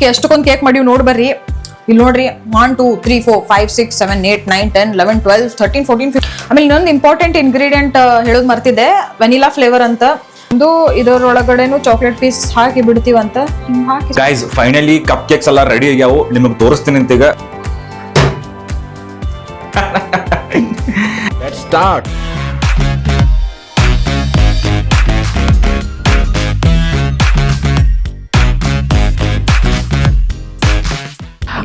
ಎಷ್ಟಕ್ಕೊಂದು cake ಮಾಡಿವ್ ನೋಡ್ ಬರ್ರಿ. ಇಲ್ಲಿ ನೋಡ್ರಿ 1 2 3 4 5 6 7 8 9 10 11 12 13 14 15. ಆಮೇಲೆ ಇನ್ನೊಂದು ಇಂಪಾರ್ಟೆಂಟ್ ಇಂಗ್ರೀಡಿಯೆಂಟ್ ಹೇಳೋದು ಮರ್ತಿದ್ದೆ, ವೆನಿಲಾ ಫ್ಲೇವರ್ ಅಂತ. ಒಂದು ಇದರೊಳಗಡೆನು ಚಾಕ್ಲೇಟ್ ಪೀಸ್ ಹಾಕಿ ಬಿಡ್ತೀವಂತ. ಗೈಸ್ ಫೈನಲಿ ಕಪ್ ಕೇಕ್ಸ್ ಎಲ್ಲ ರೆಡಿ ಆಗ್ಯಾವು, ನಿಮಗೆ ತೋರಿಸ್ತೀನಿ ಅಂತ ಈಗ. Let's start.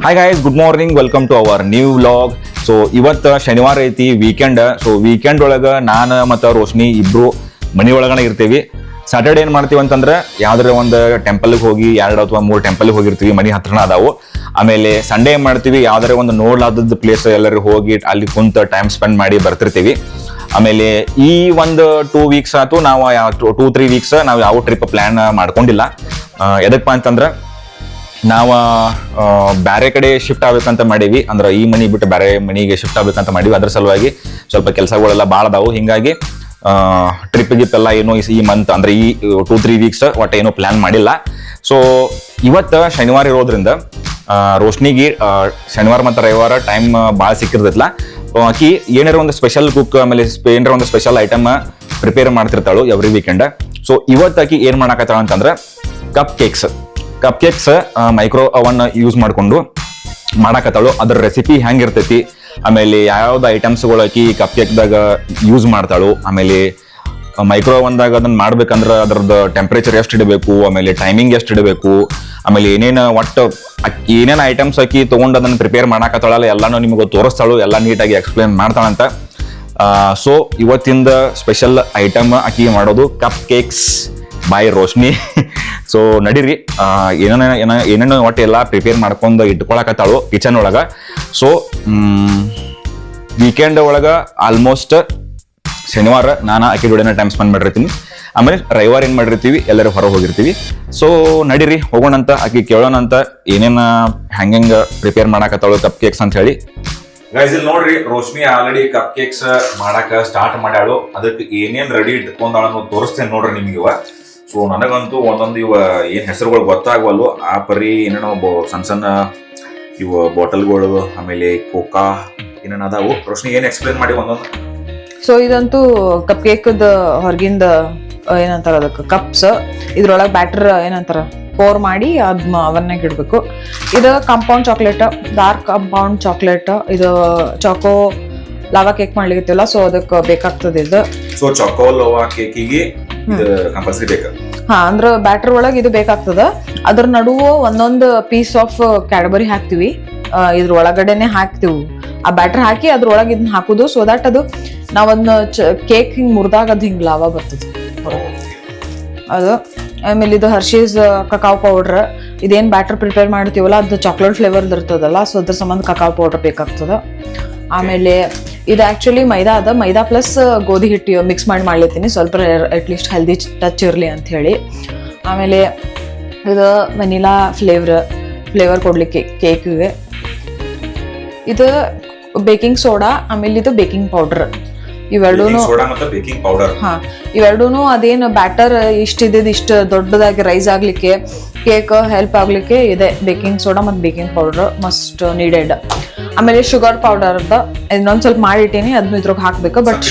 Hi guys, good morning, welcome to our new vlog. So ಇವತ್ತು ಶನಿವಾರ ಐತಿ, ವೀಕೆಂಡ್. ಸೊ ವೀಕೆಂಡ್ ಒಳಗೆ ನಾನು ಮತ್ತು ರೋಶ್ನಿ ಇಬ್ರು ಮನೆ ಒಳಗಡೆ ಇರ್ತೀವಿ. ಸ್ಯಾಟರ್ಡೆ ಏನು ಮಾಡ್ತೀವಿ ಅಂತಂದ್ರೆ ಯಾವ್ದಾರ ಒಂದು ಟೆಂಪಲ್ಗೆ ಹೋಗಿ 2 ಅಥವಾ 3 ಟೆಂಪಲ್ಗೆ ಹೋಗಿರ್ತೀವಿ, ಮನೆ ಹತ್ರನ ಅದಾವು. ಆಮೇಲೆ ಸಂಡೇ ಏನು ಮಾಡ್ತೀವಿ, ಯಾವ್ದಾರ ಒಂದು ನೋಡ್ಲಾದದ್ದು ಪ್ಲೇಸ್ ಎಲ್ಲರೂ ಹೋಗಿ ಅಲ್ಲಿ ಕುಂತ ಟೈಮ್ ಸ್ಪೆಂಡ್ ಮಾಡಿ ಬರ್ತಿರ್ತೀವಿ. ಆಮೇಲೆ ಈ ಒಂದು 2 ವೀಕ್ಸ್ ಆಯ್ತು, ನಾವು 2-3 ವೀಕ್ಸ್ ನಾವು ಯಾವ ಟ್ರಿಪ್ ಪ್ಲಾನ್ ಮಾಡ್ಕೊಂಡಿಲ್ಲ. ಎದಕ್ಕಪ್ಪ ಅಂತಂದ್ರೆ ನಾವು ಬೇರೆ ಕಡೆ ಶಿಫ್ಟ್ ಆಗ್ಬೇಕಂತ ಮಾಡೀವಿ. ಅಂದ್ರೆ ಈ ಮನೆ ಬಿಟ್ಟು ಬೇರೆ ಮನೆಗೆ ಶಿಫ್ಟ್ ಆಗ್ಬೇಕಂತ ಮಾಡೀವಿ. ಅದ್ರ ಸಲುವಾಗಿ ಸ್ವಲ್ಪ ಕೆಲಸಗಳೆಲ್ಲ ಭಾಳ ಅದಾವು. ಹಿಂಗಾಗಿ ಟ್ರಿಪ್ ಗಿಪ್ ಎಲ್ಲ ಏನೋ ಈ ಮಂತ್ ಅಂದ್ರೆ ಈ 2-3 ವೀಕ್ಸ್ ಒಟ್ಟು ಏನೋ ಪ್ಲಾನ್ ಮಾಡಿಲ್ಲ. ಸೊ ಇವತ್ತು ಶನಿವಾರ ಇರೋದ್ರಿಂದ ರೋಶ್ನಿಗೆ ಶನಿವಾರ ಮತ್ತು ರವಿವಾರ ಟೈಮ್ ಭಾಳ ಸಿಕ್ಕಿರ್ತೈತಲ್ಲ, ಆಕಿ ಏನಾರ ಒಂದು ಸ್ಪೆಷಲ್ ಕುಕ್, ಆಮೇಲೆ ಏನಾರ ಒಂದು ಸ್ಪೆಷಲ್ ಐಟಮ್ ಪ್ರಿಪೇರ್ ಮಾಡ್ತಿರ್ತಾಳು ಎವ್ರಿ ವೀಕೆಂಡ್. ಸೊ ಇವತ್ತು ಆಕಿ ಏನು ಮಾಡಾಕತ್ತಾಳ ಅಂತಂದ್ರೆ cup cakes micro oven use ಮಾಡಿಕೊಂಡು ಮಾಡಾಕತ್ತಾಳು. ಅದ್ರ ರೆಸಿಪಿ ಹೆಂಗಿರ್ತೈತಿ, ಆಮೇಲೆ ಯಾವ್ಯಾವ್ದು ಐಟಮ್ಸ್ಗಳು ಹಾಕಿ ಕಪ್ ಕೇಕ್ದಾಗ ಯೂಸ್ ಮಾಡ್ತಾಳು, ಆಮೇಲೆ ಮೈಕ್ರೋ ಅವನ್ದಾಗ ಅದನ್ನ ಮಾಡ್ಬೇಕಂದ್ರೆ ಅದ್ರದ್ದು ಟೆಂಪ್ರೇಚರ್ ಎಷ್ಟು ಇಡಬೇಕು, ಆಮೇಲೆ ಟೈಮಿಂಗ್ ಎಷ್ಟು ಇಡಬೇಕು, ಆಮೇಲೆ ಏನೇನು ಐಟಮ್ಸ್ ಹಾಕಿ ತೊಗೊಂಡು ಅದನ್ನ ಪ್ರಿಪೇರ್ ಮಾಡಾಕತ್ತಾಳಲ್ಲ ಎಲ್ಲಾನು ನಿಮಗೆ ತೋರಿಸ್ತಾಳು, ಎಲ್ಲ ನೀಟಾಗಿ ಎಕ್ಸ್ಪ್ಲೇನ್ ಮಾಡ್ತಾಳಂತ. ಸೊ ಇವತ್ತಿಂದ ಸ್ಪೆಷಲ್ ಐಟಮ್ ಆಕಿ ಮಾಡೋದು cup cakes by Roshni. So ನಡೀರಿ, ಏನೇನೋ ಒಟ್ಟು ಎಲ್ಲ ಪ್ರಿಪೇರ್ ಮಾಡ್ಕೊಂಡು ಇಟ್ಕೊಳಕತ್ತಾಳು ಕಿಚನ್ ಒಳಗ. ಸೊ ವೀಕೆಂಡ್ ಒಳಗ ಆಲ್ಮೋಸ್ಟ್ ಶನಿವಾರ ನಾನು ಆಕಿ ಜೋಡಿನ ಟೈಮ್ ಸ್ಪೆಂಡ್ ಮಾಡಿರ್ತೀನಿ, ಆಮೇಲೆ ರವಿವಾರ ಏನ್ ಮಾಡಿರ್ತೀವಿ ಎಲ್ಲರೂ ಹೊರಗೆ ಹೋಗಿರ್ತೀವಿ. ಸೊ ನಡೀರಿ ಹೋಗೋಣಂತ, ಆಕಿ ಕೇಳೋಣಂತ ಏನೇನ ಹೆಂಗ ಪ್ರಿಪೇರ್ ಮಾಡಾಕತ್ತಾಳು ಕಪ್ ಕೇಕ್ಸ್ ಅಂತ ಹೇಳಿ. ಗೈಸ್ ಇಲ್ಲಿ ನೋಡ್ರಿ, ರೋಶ್ನಿ ಆಲ್ರೆಡಿ ಕಪ್ ಕೇಕ್ಸ್ ಮಾಡಾಕ ಸ್ಟಾರ್ಟ್ ಮಾಡ್ಯಾಳು. ಅದಕ್ಕೆ ಏನೇನ್ ರೆಡಿ ಇಟ್ಕೊಂಡಾಳ ಅನ್ನೋದು ತೋರಿಸ್ತೇನೆ ನೋಡ್ರಿ ನಿಮ್ಗೆ ಇವ. ಸೊ ನನಗಂತೂ ಒಂದೊಂದು ಇವ ಏನ್ ಹೆಸರುಗಳು ಗೊತ್ತಾಗವಲ್ಲು, ಆ ಪರಿ ಏನೇನೋ ಸಣ್ಣ ಇವು ಬಾಟಲ್ಗಳು, ಆಮೇಲೆ ಕೋಕಾ ಏನೇನು ಅದಾವು. ರೋಶ್ನಿ ಏನ್ ಎಕ್ಸ್ಪ್ಲೇನ್ ಮಾಡಿ ಒಂದೊಂದು. ಸೊ ಇದಂತೂ ಕಪ್ ಕೇಕ್ದ ಹೊರಗಿಂದ ಏನಂತಾರ ಅದಕ್ಕೆ ಕಪ್ಸ್, ಇದ್ರೊಳಗೆ ಬ್ಯಾಟರ್ ಏನಂತಾರ ಪೋರ್ ಮಾಡಿ ಅದ್ನ ಅವನ್ನಾಗ ಇಡ್ಬೇಕು. ಇದು compound chocolate, dark compound chocolate. ಇದು ಚಾಕೋ ಲಾವಾ ಕೇಕ್ ಮಾಡ್ಲಿಕ್ಕಿಲ್ಲ, ಸೊ ಅದಕ್ಕೆ ಬೇಕಾಗ್ತದೆ ಇದು. ಸೊ ಚಾಕೋ ಲಾವಾ ಕೇಕಿಗೆ ಕಂಪಲ್ಸರಿ ಬೇಕು. ಹಾ, ಅಂದ್ರ ಬ್ಯಾಟರ್ ಒಳಗೆ ಇದು ಬೇಕಾಗ್ತದ. ಅದ್ರ ನಡುವ ಒಂದೊಂದು ಪೀಸ್ ಆಫ್ ಕ್ಯಾಡ್ಬರಿ ಹಾಕ್ತಿವಿ, ಇದ್ರ ಒಳಗಡೆನೆ ಹಾಕ್ತಿವಿ. ಆ ಬ್ಯಾಟರ್ ಹಾಕಿ ಅದ್ರೊಳಗೆ ಇದನ್ನ ಹಾಕುದು, ಸೊ ದಟ್ ಅದು ನಾವೊಂದು ಕೇಕ್ ಹಿಂಗ್ ಮುರಿದಾಗ ಅದು ಹಿಂಗ್ ಲಾವಾ ಬರ್ತದೆ ಅದು. ಆಮೇಲೆ ಇದು ಹರ್ಷೀಸ್ ಕಕಾವ್ ಪೌಡರ್, ಇದೇನ್ ಬ್ಯಾಟರ್ ಪ್ರಿಪೇರ್ ಮಾಡ್ತೀವಲ್ಲ ಅದು ಚಾಕ್ಲೇಟ್ ಫ್ಲೇವರ್ ಇರ್ತದಲ್ಲ, ಸೊ ಅದ್ರ ಸಂಬಂಧ ಕಕಾವ್ ಪೌಡರ್ ಬೇಕಾಗ್ತದ. ಆಮೇಲೆ ಇದು ಆಕ್ಚುಲಿ ಮೈದಾ ಅದ, ಮೈದಾ ಪ್ಲಸ್ ಗೋಧಿ ಹಿಟ್ಟು ಮಿಕ್ಸ್ ಮಾಡಿ ಮಾಡ್ಲಿತ್ತೀನಿ, ಸ್ವಲ್ಪ ಅಟ್ಲೀಸ್ಟ್ ಹೆಲ್ದಿ ಟಚ್ ಇರಲಿ ಅಂತ ಹೇಳಿ. ಆಮೇಲೆ ಇದು ವೆನಿಲಾ ಫ್ಲೇವರ್ ಕೊಡ್ಲಿಕ್ಕೆ ಕೇಕ್ಗೆ. ಇದು ಬೇಕಿಂಗ್ ಸೋಡಾ, ಆಮೇಲೆ ಇದು ಬೇಕಿಂಗ್ ಪೌಡರ್. ಇವೆರಡೂನು ಅದೇನು ಬ್ಯಾಟರ್ ಇಷ್ಟು ದೊಡ್ಡದಾಗಿ ರೈಸ್ ಆಗ್ಲಿಕ್ಕೆ, ಕೇಕ್ ಹೆಲ್ಪ್ ಆಗ್ಲಿಕ್ಕೆ ಇದೆ ಬೇಕಿಂಗ್ ಸೋಡಾ ಮತ್ತು ಬೇಕಿಂಗ್ ಪೌಡರ್ ಮಸ್ಟ್ ನೀಡೆಡ್. ಆಮೇಲೆ ಶುಗರ್ ಪೌಡರ್ ಅಂತ ಇನ್ನೊಂದ್ ಸ್ವಲ್ಪ ಮಾಡಿಟ್ಟೀನಿ, ಅದನ್ನ ಇದ್ರಾಗ ಹಾಕ್ಬೇಕು. ಬಟ್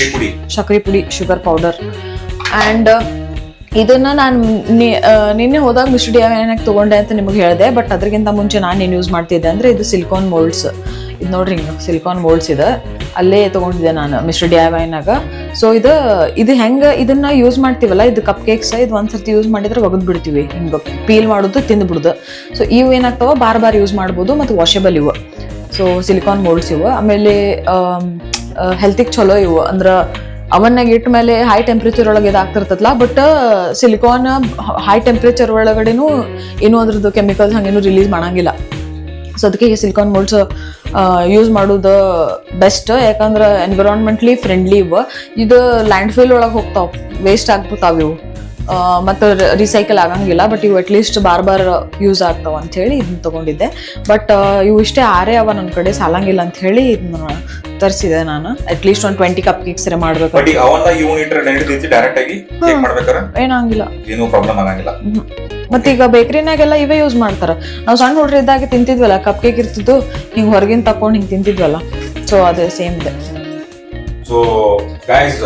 ಸಕ್ರೆ ಪುಡಿ, ಶುಗರ್ ಪೌಡರ್. ಅಂಡ್ ಇದನ್ನ ನಾನು ನಿನ್ನೆ ಹೋದಾಗ ಮಿಸ್ಟರ್ ಡಿಐವೈನಾಗ ತಗೊಂಡೆ ಅಂತ ನಿಮಗೆ ಹೇಳಿದೆ. ಬಟ್ ಅದ್ರಗಿಂತ ಮುಂಚೆ ನಾನು ಏನು ಯೂಸ್ ಮಾಡ್ತಿದ್ದೆ ಅಂದ್ರೆ ಇದು ಸಿಲಿಕಾನ್ ಮೋಲ್ಡ್ಸ್. ಇದು ನೋಡ್ರಿ, ಹಿಂಗ ಸಿಲಿಕಾನ್ ಮೋಲ್ಡ್ಸ್ ಇದೆ, ಅಲ್ಲೇ ತಗೊಂಡಿದ್ದೆ ನಾನು ಮಿಸ್ಟರ್ ಡಿಐವೈನಾಗ. ಸೊ ಇದು ಹೆಂಗ ಇದನ್ನ ಯೂಸ್ ಮಾಡ್ತೀವಲ್ಲ, ಇದು ಕಪ್ ಕೇಕ್ಸ್, ಇದು ಒಂದ್ಸರ್ತಿ ಯೂಸ್ ಮಾಡಿದ್ರೆ ಒಗದ್ ಬಿಡ್ತೀವಿ, ಹಿಂಗ ಪೀಲ್ ಮಾಡೋದು ತಿಂದು ಬಿಡುದು. ಸೊ ಇವು ಏನಾಗ್ತಾವ ಬಾರ್ ಯೂಸ್ ಮಾಡ್ಬೋದು, ಮತ್ತು ವಾಷೆಬಲ್ ಇವು. ಸೊ ಸಿಲಿಕಾನ್ ಮೋಲ್ಡ್ಸ್ ಇವು. ಆಮೇಲೆ ಹೆಲ್ತಿಗೆ ಚಲೋ ಇವು, ಅಂದ್ರ ಅವನ್ನಾಗ ಇಟ್ಟ ಮೇಲೆ ಹೈ ಟೆಂಪ್ರೇಚರ್ ಒಳಗೆ ಇದಾಗ್ತಿರ್ತದಲ್ಲ. ಬಟ್ ಸಿಲಿಕಾನ್ ಹೈ ಟೆಂಪ್ರೇಚರ್ ಒಳಗಡೆನೂ ಏನೂ ಅದ್ರದ್ದು ಕೆಮಿಕಲ್ಸ್ ಹಂಗೇನು ರಿಲೀಸ್ ಮಾಡಂಗಿಲ್ಲ. ಸೊ ಅದಕ್ಕೆ ಸಿಲಿಕಾನ್ ಮೋಲ್ಡ್ಸ್ ಯೂಸ್ ಮಾಡೋದು ಬೆಸ್ಟ್, ಯಾಕಂದ್ರೆ ಎನ್ವಿರಾನ್ಮೆಂಟ್ಲಿ ಫ್ರೆಂಡ್ಲಿ ಇವು. ಇದು ಲ್ಯಾಂಡ್ ಫಿಲ್ ಒಳಗೆ ಹೋಗ್ತಾವ, ವೇಸ್ಟ್ ಆಗ್ಬಿಡ್ತಾವ ಇವು, ಮತ್ತು ರಿಸೈಕಲ್ ಆಗಂಗಿಲ್ಲ. ಬಟ್ ಇವು ಅಟ್ಲೀಸ್ಟ್ ಬಾರ್ ಯೂಸ್ ಆಗ್ತಾವ ಅಂತ ಹೇಳಿ ಇದನ್ನ ತಗೊಂಡಿದ್ದೆ. ಬಟ್ ಇವು ಇಷ್ಟೇ ಆರೇ ಅವ ನನ್ನ ಕಡೆ ಸಾಲಂಗಿಲ್ಲ ಅಂತ ಹೇಳಿ ಇದನ್ನ ತರಿಸಿದೆ ನಾನು. ಅಟ್ಲೀಸ್ಟ್ ಒಂದು 20 ಕಪ್ ಕೇಕ್ಸ್ ಏನಾಗಿಲ್ಲ. ಮತ್ತೆ ಈಗ ಬೇಕ್ರಿನಾಗೆಲ್ಲ ಇವೇ ಯೂಸ್ ಮಾಡ್ತಾರ. ನಾವು ಸಣ್ಣ ಹುಡ್ರು ಇದ್ದಾಗ ತಿಂತಿದ್ವಲ್ಲ, ಕಪ್ ಕೇಕ್ ಇರ್ತಿದ್ದು ಹಿಂಗ್ ಹೊರಗಿನ ತಕೊಂಡ್ ಹಿಂಗ್ ತಿಂತಿದ್ವಲ್ಲ. ಸೊ ಅದು ಸೇಮ್ ಇದೆ. ಸೊ ಗೈಸ್,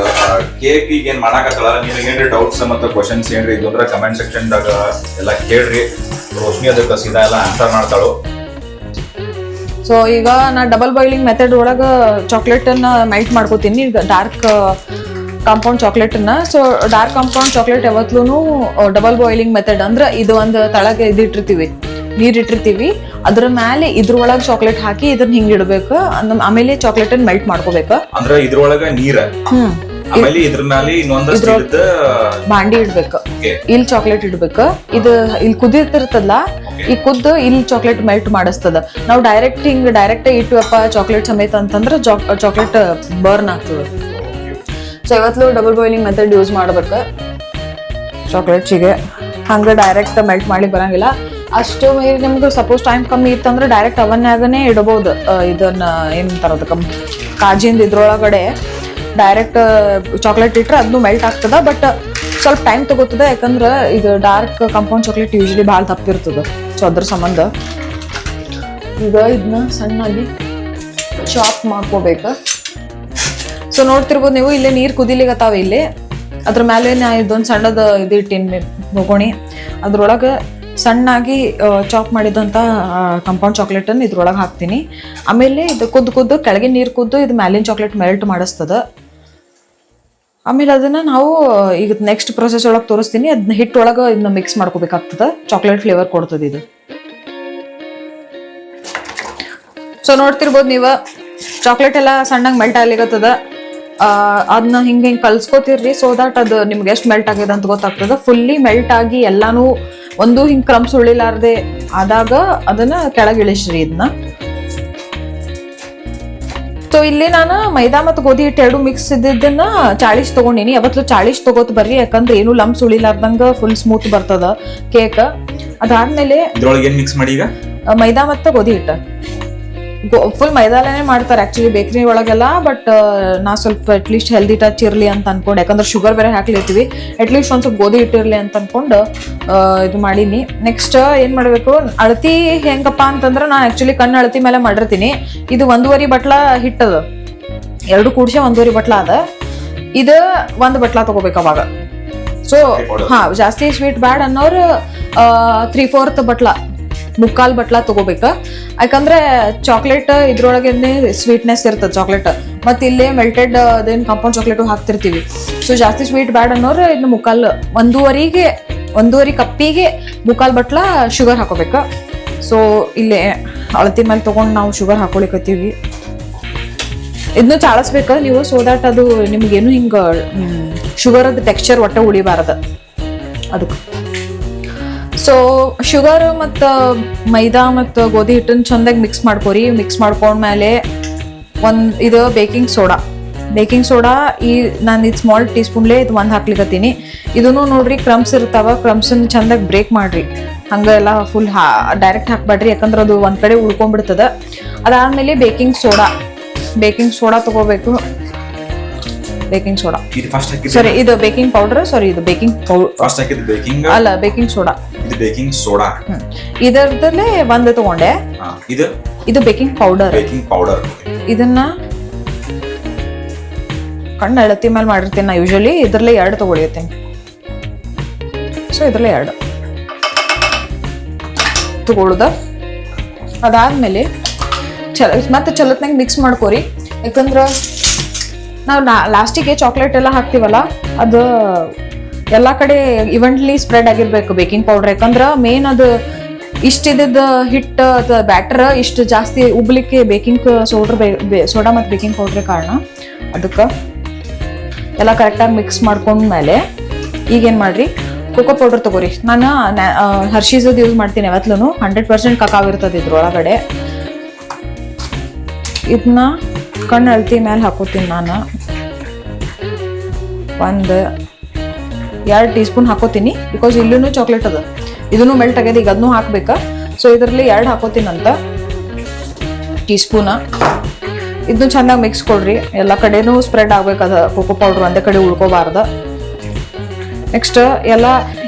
ಕೇಕ್ ಈಗ ಏನ್ ಮಾಡಾಕತ್ತಲ್ಲ, ನಿಮಗೆ ಏನ್ರಿ ಡೌಟ್ಸ್ ಮತ್ತು ಕ್ವಶನ್ಸ್ ಏನ್ರಿ ಇದು ಅಂದ್ರೆ ಕಮೆಂಟ್ ಸೆಕ್ಷನ್ದಾಗ ಎಲ್ಲ ಕೇಳ್ರಿ. ರೋಶ್ನಿ ಅದಕ್ಕೆ ಸೀದಾ ಎಲ್ಲ ಆನ್ಸರ್ ಮಾಡ್ತಾಳು. ಸೊ ಈಗ ನಾ ಡಬಲ್ ಬಾಯ್ಲಿಂಗ್ ಮೆಥಡ್ ಒಳಗ ಚಾಕ್ಲೇಟ್ ಅನ್ನ ಮೆಲ್ಟ್ ಮಾಡ್ಕೋತೀನಿ, ಡಾರ್ಕ್ ಕಾಂಪೌಂಡ್ ಚಾಕ್ಲೇಟ್ ಅನ್ನ. ಸೊ ಡಾರ್ಕ್ ಕಾಂಪೌಂಡ್ ಚಾಕ್ಲೇಟ್ ಯಾವತ್ತೂ ಡಬಲ್ ಬಾಯ್ಲಿಂಗ್ ಮೆಥಡ್ ಅಂದ್ರೆ ಇದು ಒಂದು ತಳಗೆ ಇಟ್ಟಿರ್ತೀವಿ, ನೀರ್ ಇಟ್ಟಿರ್ತೀವಿ, ಅದ್ರ ಮೇಲೆ ಇದ್ರೊಳಗೆ ಚಾಕ್ಲೇಟ್ ಹಾಕಿ ಇದನ್ನ ಹಿಂಗ್ ಇಡ್ಬೇಕು, ಆಮೇಲೆ ಚಾಕ್ಲೇಟ್ ಅನ್ನ ಮೆಲ್ಟ್ ಮಾಡ್ಕೋಬೇಕು. ಅಂದ್ರೆ ಇದ್ರೊಳಗ ನೀರ, ಆಮೇಲೆ ಇದ್ರ ಮೇಲೆ ಇನ್ನೊಂದು ಬಾಂಡಿ ಇಡ್ಬೇಕು, ಇಲ್ಲಿ ಚಾಕ್ಲೇಟ್ ಇಡ್ಬೇಕು. ಇದು ಇಲ್ಲಿ ಕುದಿತಿರ್ತದಲ್ಲ, ಈ ಕುದ್ದು ಇಲ್ಲಿ ಚಾಕ್ಲೇಟ್ ಮೆಲ್ಟ್ ಮಾಡಿಸ್ತದ. ನಾವು ಡೈರೆಕ್ಟ್ ಇಟ್ಟುವಪ್ಪ ಚಾಕ್ಲೇಟ್ ಸಮೇತ ಅಂತಂದ್ರೆ ಚಾಕ್ಲೇಟ್ ಬರ್ನ್ ಆಗ್ತದ. ಸೊ ಇವತ್ತು ಡಬಲ್ ಬಾಯ್ಲಿಂಗ್ ಮೆಥಡ್ ಯೂಸ್ ಮಾಡ್ಬೇಕು ಚಾಕ್ಲೇಟ್ಸಿಗೆ. ಹಂಗ ಡೈರೆಕ್ಟ್ ಮೆಲ್ಟ್ ಮಾಡ್ಲಿಕ್ಕೆ ಬರಂಗಿಲ್ಲ. ಅಷ್ಟು ನಿಮ್ಗೆ ಸಪೋಸ್ ಟೈಮ್ ಕಮ್ಮಿ ಇತ್ತಂದ್ರೆ ಡೈರೆಕ್ಟ್ ಅವನ್ಯಾಗನೇ ಇಡಬಹುದು. ಇದನ್ನ ಏನಂತಾರ ಅದಕ್ಕೆ, ಕಾಜಿಂದ ಇದ್ರೊಳಗಡೆ ಡೈರೆಕ್ಟ್ ಚಾಕ್ಲೇಟ್ ಇಟ್ರೆ ಅದನ್ನು ಮೆಲ್ಟ್ ಆಗ್ತದ. ಬಟ್ ಸ್ವಲ್ಪ ಟೈಮ್ ತಗೋತದ, ಯಾಕಂದ್ರೆ ಇದು ಡಾರ್ಕ್ ಕಾಂಪೌಂಡ್ ಚಾಕ್ಲೇಟ್ ಯೂಶಲಿ ಭಾಳ ತಪ್ಪಿರ್ತದ. ಸೊ ಅದ್ರ ಸಂಬಂಧ ಈಗ ಇದನ್ನ ಸಣ್ಣಾಗಿ ಚಾಪ್ ಮಾಡ್ಕೋಬೇಕು. ಸೊ ನೋಡ್ತಿರ್ಬೋದು ನೀವು, ಇಲ್ಲೇ ನೀರು ಕುದಿಲಿಗತ್ತಾವ. ಇಲ್ಲಿ ಅದ್ರ ಮೇಲೆ ನಾ ಇದೊಂದು ಸಣ್ಣದ ಇದು ಇಟ್ಟಿನಿ ಬೋಗೋಣಿ, ಅದ್ರೊಳಗೆ ಸಣ್ಣಾಗಿ ಚಾಪ್ ಮಾಡಿದಂಥ ಕಾಂಪೌಂಡ್ ಚಾಕ್ಲೇಟನ್ನು ಇದ್ರೊಳಗೆ ಹಾಕ್ತೀನಿ. ಆಮೇಲೆ ಇದು ಕುದ್ದು ಕೆಳಗೆ ನೀರು ಕುದ್ದು ಇದು ಮ್ಯಾಲಿನ ಚಾಕ್ಲೇಟ್ ಮೆಲ್ಟ್ ಮಾಡಿಸ್ತದ. ಆಮೇಲೆ ಅದನ್ನ ನಾವು ಈಗ ನೆಕ್ಸ್ಟ್ ಪ್ರೊಸೆಸ್ ಒಳಗೆ ತೋರಿಸ್ತೀನಿ. ಅದನ್ನ ಹಿಟ್ಟೊಳಗೆ ಇದನ್ನ ಮಿಕ್ಸ್ ಮಾಡ್ಕೋಬೇಕಾಗ್ತದ, ಚಾಕ್ಲೇಟ್ ಫ್ಲೇವರ್ ಕೊಡ್ತದ ಇದು. ಸೊ ನೋಡ್ತಿರ್ಬೋದು ನೀವು, ಚಾಕ್ಲೇಟ್ ಎಲ್ಲ ಸಣ್ಣಗೆ ಮೆಲ್ಟ್ ಆಗ್ಲಿಕ್ಕತ್ತದ. ಅದನ್ನ ಹಿಂಗೆ ಕಲ್ಸ್ಕೊತಿರ್ರಿ, ಸೊ ದಟ್ ಅದು ನಿಮ್ಗೆ ಎಷ್ಟು ಮೆಲ್ಟ್ ಆಗಿದೆ ಅಂತ ಗೊತ್ತಾಗ್ತದ. ಫುಲ್ಲಿ ಮೆಲ್ಟ್ ಆಗಿ ಎಲ್ಲಾನು ಒಂದು ಹಿಂಗೆ ಕ್ರಮ್ಸ್ ಉಳಿಲಾರ್ದೆ ಆದಾಗ ಅದನ್ನ ಕೆಳಗೆ ಇಳಿಸ್ರಿ ಇದನ್ನ. ಸೊ ಇಲ್ಲಿ ನಾನು ಮೈದಾ ಮತ್ತು ಗೋಧಿ ಹಿಟ್ಟು ಎರಡು ಮಿಕ್ಸ್ ಇದ್ದಿದ್ದನ್ನ 40 ತಗೊಂಡಿನಿ. ಯಾವತ್ತೂ 40 ತಗೋತ ಬರ್ರಿ, ಯಾಕಂದ್ರೆ ಏನು ಲಂಪ್ಸ್ ಉಳಿಲಾರ್ದಂಗ ಫುಲ್ ಸ್ಮೂತ್ ಬರ್ತದ ಕೇಕ್. ಅದಾದ್ಮೇಲೆ ಇದ್ರೊಳಗೆ ಏನ್ ಮಿಕ್ಸ್ ಮಾಡಿ ಈಗ ಮೈದಾ ಮತ್ತು ಗೋಧಿ ಹಿಟ್ಟು. ಫುಲ್ ಮೈದಾಲನೇ ಮಾಡ್ತಾರೆ ಆಕ್ಚುಲಿ ಬೇಕ್ರಿ ಒಳಗೆಲ್ಲ. ಬಟ್ ನಾ ಸ್ವಲ್ಪ ಅಟ್ಲೀಸ್ಟ್ ಹೆಲ್ದಿ ಟಚ್ ಇರ್ಲಿ ಅಂತ ಅನ್ಕೊಂಡು, ಯಾಕಂದ್ರೆ ಶುಗರ್ ಬೇರೆ ಹಾಕ್ಲಿರ್ತೀವಿ, ಅಟ್ಲೀಸ್ಟ್ ಒಂದ್ ಸ್ವಲ್ಪ ಗೋಧಿ ಹಿಟ್ಟಿರ್ಲಿ ಅಂತ ಅನ್ಕೊಂಡು ಇದು ಮಾಡೀನಿ. ನೆಕ್ಸ್ಟ್ ಏನ್ ಮಾಡ್ಬೇಕು, ಅಳತಿ ಹೆಂಗಪ್ಪ ಅಂತಂದ್ರೆ ನಾನು ಆಕ್ಚುಲಿ ಕಣ್ಣು ಅಳತಿ ಮೇಲೆ ಮಾಡಿರ್ತೀನಿ. ಇದು 1.5 ಬಟ್ಲ ಹಿಟ್ಟದ, ಎರಡು ಕೂಡ್ಸಿ 1.5 ಬಟ್ಲ ಅದ. ಇದು 1 ಬಟ್ಲ ತಗೋಬೇಕು ಅವಾಗ. ಸೊ ಹಾ, ಜಾಸ್ತಿ ಸ್ವೀಟ್ ಬ್ಯಾಡ್ ಅನ್ನೋರು 3/4 ಬಟ್ಲ, 3/4 ಬಟ್ಲ ತಗೋಬೇಕ. ಯಾಕಂದ್ರೆ ಚಾಕ್ಲೇಟ್ ಇದ್ರೊಳಗೆ ಸ್ವೀಟ್ನೆಸ್ ಇರ್ತದೆ ಚಾಕ್ಲೇಟ್, ಮತ್ತೆ ಇಲ್ಲೇ ಮೆಲ್ಟೆಡ್ ಅದೇನು ಕಾಂಪೌಂಡ್ ಚಾಕ್ಲೇಟು ಹಾಕ್ತಿರ್ತೀವಿ. ಸೊ ಜಾಸ್ತಿ ಸ್ವೀಟ್ ಬ್ಯಾಡ್ ಅನ್ನೋರು ಇನ್ನು 1.5 ಕಪ್ಪಿಗೆ 3/4 ಬಟ್ಲ ಶುಗರ್ ಹಾಕೋಬೇಕ. ಸೊ ಇಲ್ಲೇ ಅಳತಿ ಮೇಲೆ ತಗೊಂಡು ನಾವು ಶುಗರ್ ಹಾಕೊಳಿಕತ್ತೀವಿ. ಇದನ್ನು ಚಾಳಿಸ್ಬೇಕ ನೀವು, ಸೊ ದಟ್ ಅದು ನಿಮ್ಗೇನು ಹಿಂಗೆ ಶುಗರದ ಟೆಕ್ಸ್ಚರ್ ಒಟ್ಟ ಉಳಿಬಾರ್ದು ಅದಕ್ಕೆ. ಸೊ ಶುಗರ್ ಮತ್ತು ಮೈದಾ ಮತ್ತು ಗೋಧಿ ಹಿಟ್ಟನ್ನು ಚಂದಾಗಿ ಮಿಕ್ಸ್ ಮಾಡ್ಕೊರಿ. ಮಿಕ್ಸ್ ಮಾಡ್ಕೊಂಡ್ಮೇಲೆ ಇದು ಬೇಕಿಂಗ್ ಸೋಡಾ ಈ ನಾನು ಇದು ಸ್ಮಾಲ್ ಟೀ ಸ್ಪೂನ್ಲೇ ಇದು 1 ಹಾಕ್ಲಿಕತ್ತೀನಿ. ಇದನ್ನು ನೋಡ್ರಿ ಕ್ರಮ್ಸ್ ಇರ್ತಾವ, ಕ್ರಮ್ಸನ್ನು ಚಂದಾಗಿ ಬ್ರೇಕ್ ಮಾಡ್ರಿ. ಹಂಗೆಲ್ಲ ಫುಲ್ ಡೈರೆಕ್ಟ್ ಹಾಕ್ಬೇಡ್ರಿ, ಯಾಕಂದ್ರೆ ಅದು ಒಂದು ಕಡೆ ಉಳ್ಕೊಂಡ್ಬಿಡ್ತದ. ಅದಾದ್ಮೇಲೆ ಬೇಕಿಂಗ್ ಸೋಡಾ ತಗೋಬೇಕು. ಬೇಕಿಂಗ್ ಸೋಡಾ ಸಾರಿ, ಇದು ಬೇಕಿಂಗ್ ಪೌಡರ್, ಸಾರಿ ಇದು ಬೇಕಿಂಗ್ ಅಲ್ಲ ಬೇಕಿಂಗ್ ಸೋಡಾ. ಇದರದಲ್ಲೇ 1 ತಗೊಂಡೆ. ಇದು ಬೇಕಿಂಗ್ ಪೌಡರ್. ಇದನ್ನ ಕಣ್ಣು ಅಳತಿ ಮೇಲೆ ಮಾಡಿರ್ತೀನಿ ನಾ ಯೂಶಲಿ. ಇದ್ರಲ್ಲೇ 2 ತಗೊಳಿರ್ತೀನಿ. ಸೊ ಇದ್ರಲ್ಲೇ 2 ತಗೊಳುದ. ಅದಾದ್ಮೇಲೆ ಮತ್ತೆ ಚಲತ್ನಾಗ ಮಿಕ್ಸ್ ಮಾಡ್ಕೋರಿ. ಯಾಕಂದ್ರೆ ನಾವು ಲಾಸ್ಟಿಗೆ ಚಾಕ್ಲೇಟ್ ಎಲ್ಲ ಹಾಕ್ತಿವಲ್ಲ, ಅದು ಎಲ್ಲ ಕಡೆ ಇವೆಂಟ್ಲಿ ಸ್ಪ್ರೆಡ್ ಆಗಿರ್ಬೇಕು ಬೇಕಿಂಗ್ ಪೌಡರ್. ಯಾಕಂದ್ರೆ ಮೇನ್ ಅದು ಇಷ್ಟಿದ್ದ ಹಿಟ್ಟು ಅಥವಾ ಬ್ಯಾಟರ್ ಇಷ್ಟು ಜಾಸ್ತಿ ಉಬ್ಲಿಕ್ಕೆ ಬೇಕಿಂಗ್ ಸೋಡಾ ಮತ್ತು ಬೇಕಿಂಗ್ ಪೌಡ್ರೇ ಕಾರಣ. ಅದಕ್ಕೆ ಎಲ್ಲ ಕರೆಕ್ಟಾಗಿ ಮಿಕ್ಸ್ ಮಾಡ್ಕೊಂಡ್ಮೇಲೆ ಈಗೇನು ಮಾಡ್ರಿ, ಕೋಕೋ ಪೌಡರ್ ತಗೋರಿ. ನಾನು ಹರ್ಷೀಸದ್ದು ಯೂಸ್ ಮಾಡ್ತೀನಿ ಯಾವತ್ತೂ. 100% ಕಕಾವ್ ಇರ್ತದೆ ಇದ್ರೊಳಗಡೆ. ಇದನ್ನ ಕಣ್ಣು ಅಳತಿ ಮೇಲೆ ಹಾಕೋತೀನಿ ನಾನು. 1-2 ಟೀ ಸ್ಪೂನ್ ಹಾಕೋತೀನಿ, ಬಿಕಾಸ್ ಇಲ್ಲೂ ಚಾಕ್ಲೇಟ್ ಅದ, ಇದನ್ನು ಮೆಲ್ಟ್ ಆಗ್ಯದ. ಈಗ ಅದನ್ನು ಹಾಕ್ಬೇಕಾ. ಸೊ ಇದರಲ್ಲಿ 2 ಹಾಕೋತೀನಂತ ಟೀ ಸ್ಪೂನ. ಇದನ್ನು ಚೆನ್ನಾಗಿ ಮಿಕ್ಸ್ ಕೊಡ್ರಿ, ಎಲ್ಲ ಕಡೆನೂ ಸ್ಪ್ರೆಡ್ ಆಗ್ಬೇಕದ ಕೋಕೋ ಪೌಡ್ರ್, ಒಂದೇ ಕಡೆ ಉಳ್ಕೋಬಾರ್ದು. ನೆಕ್ಸ್ಟ್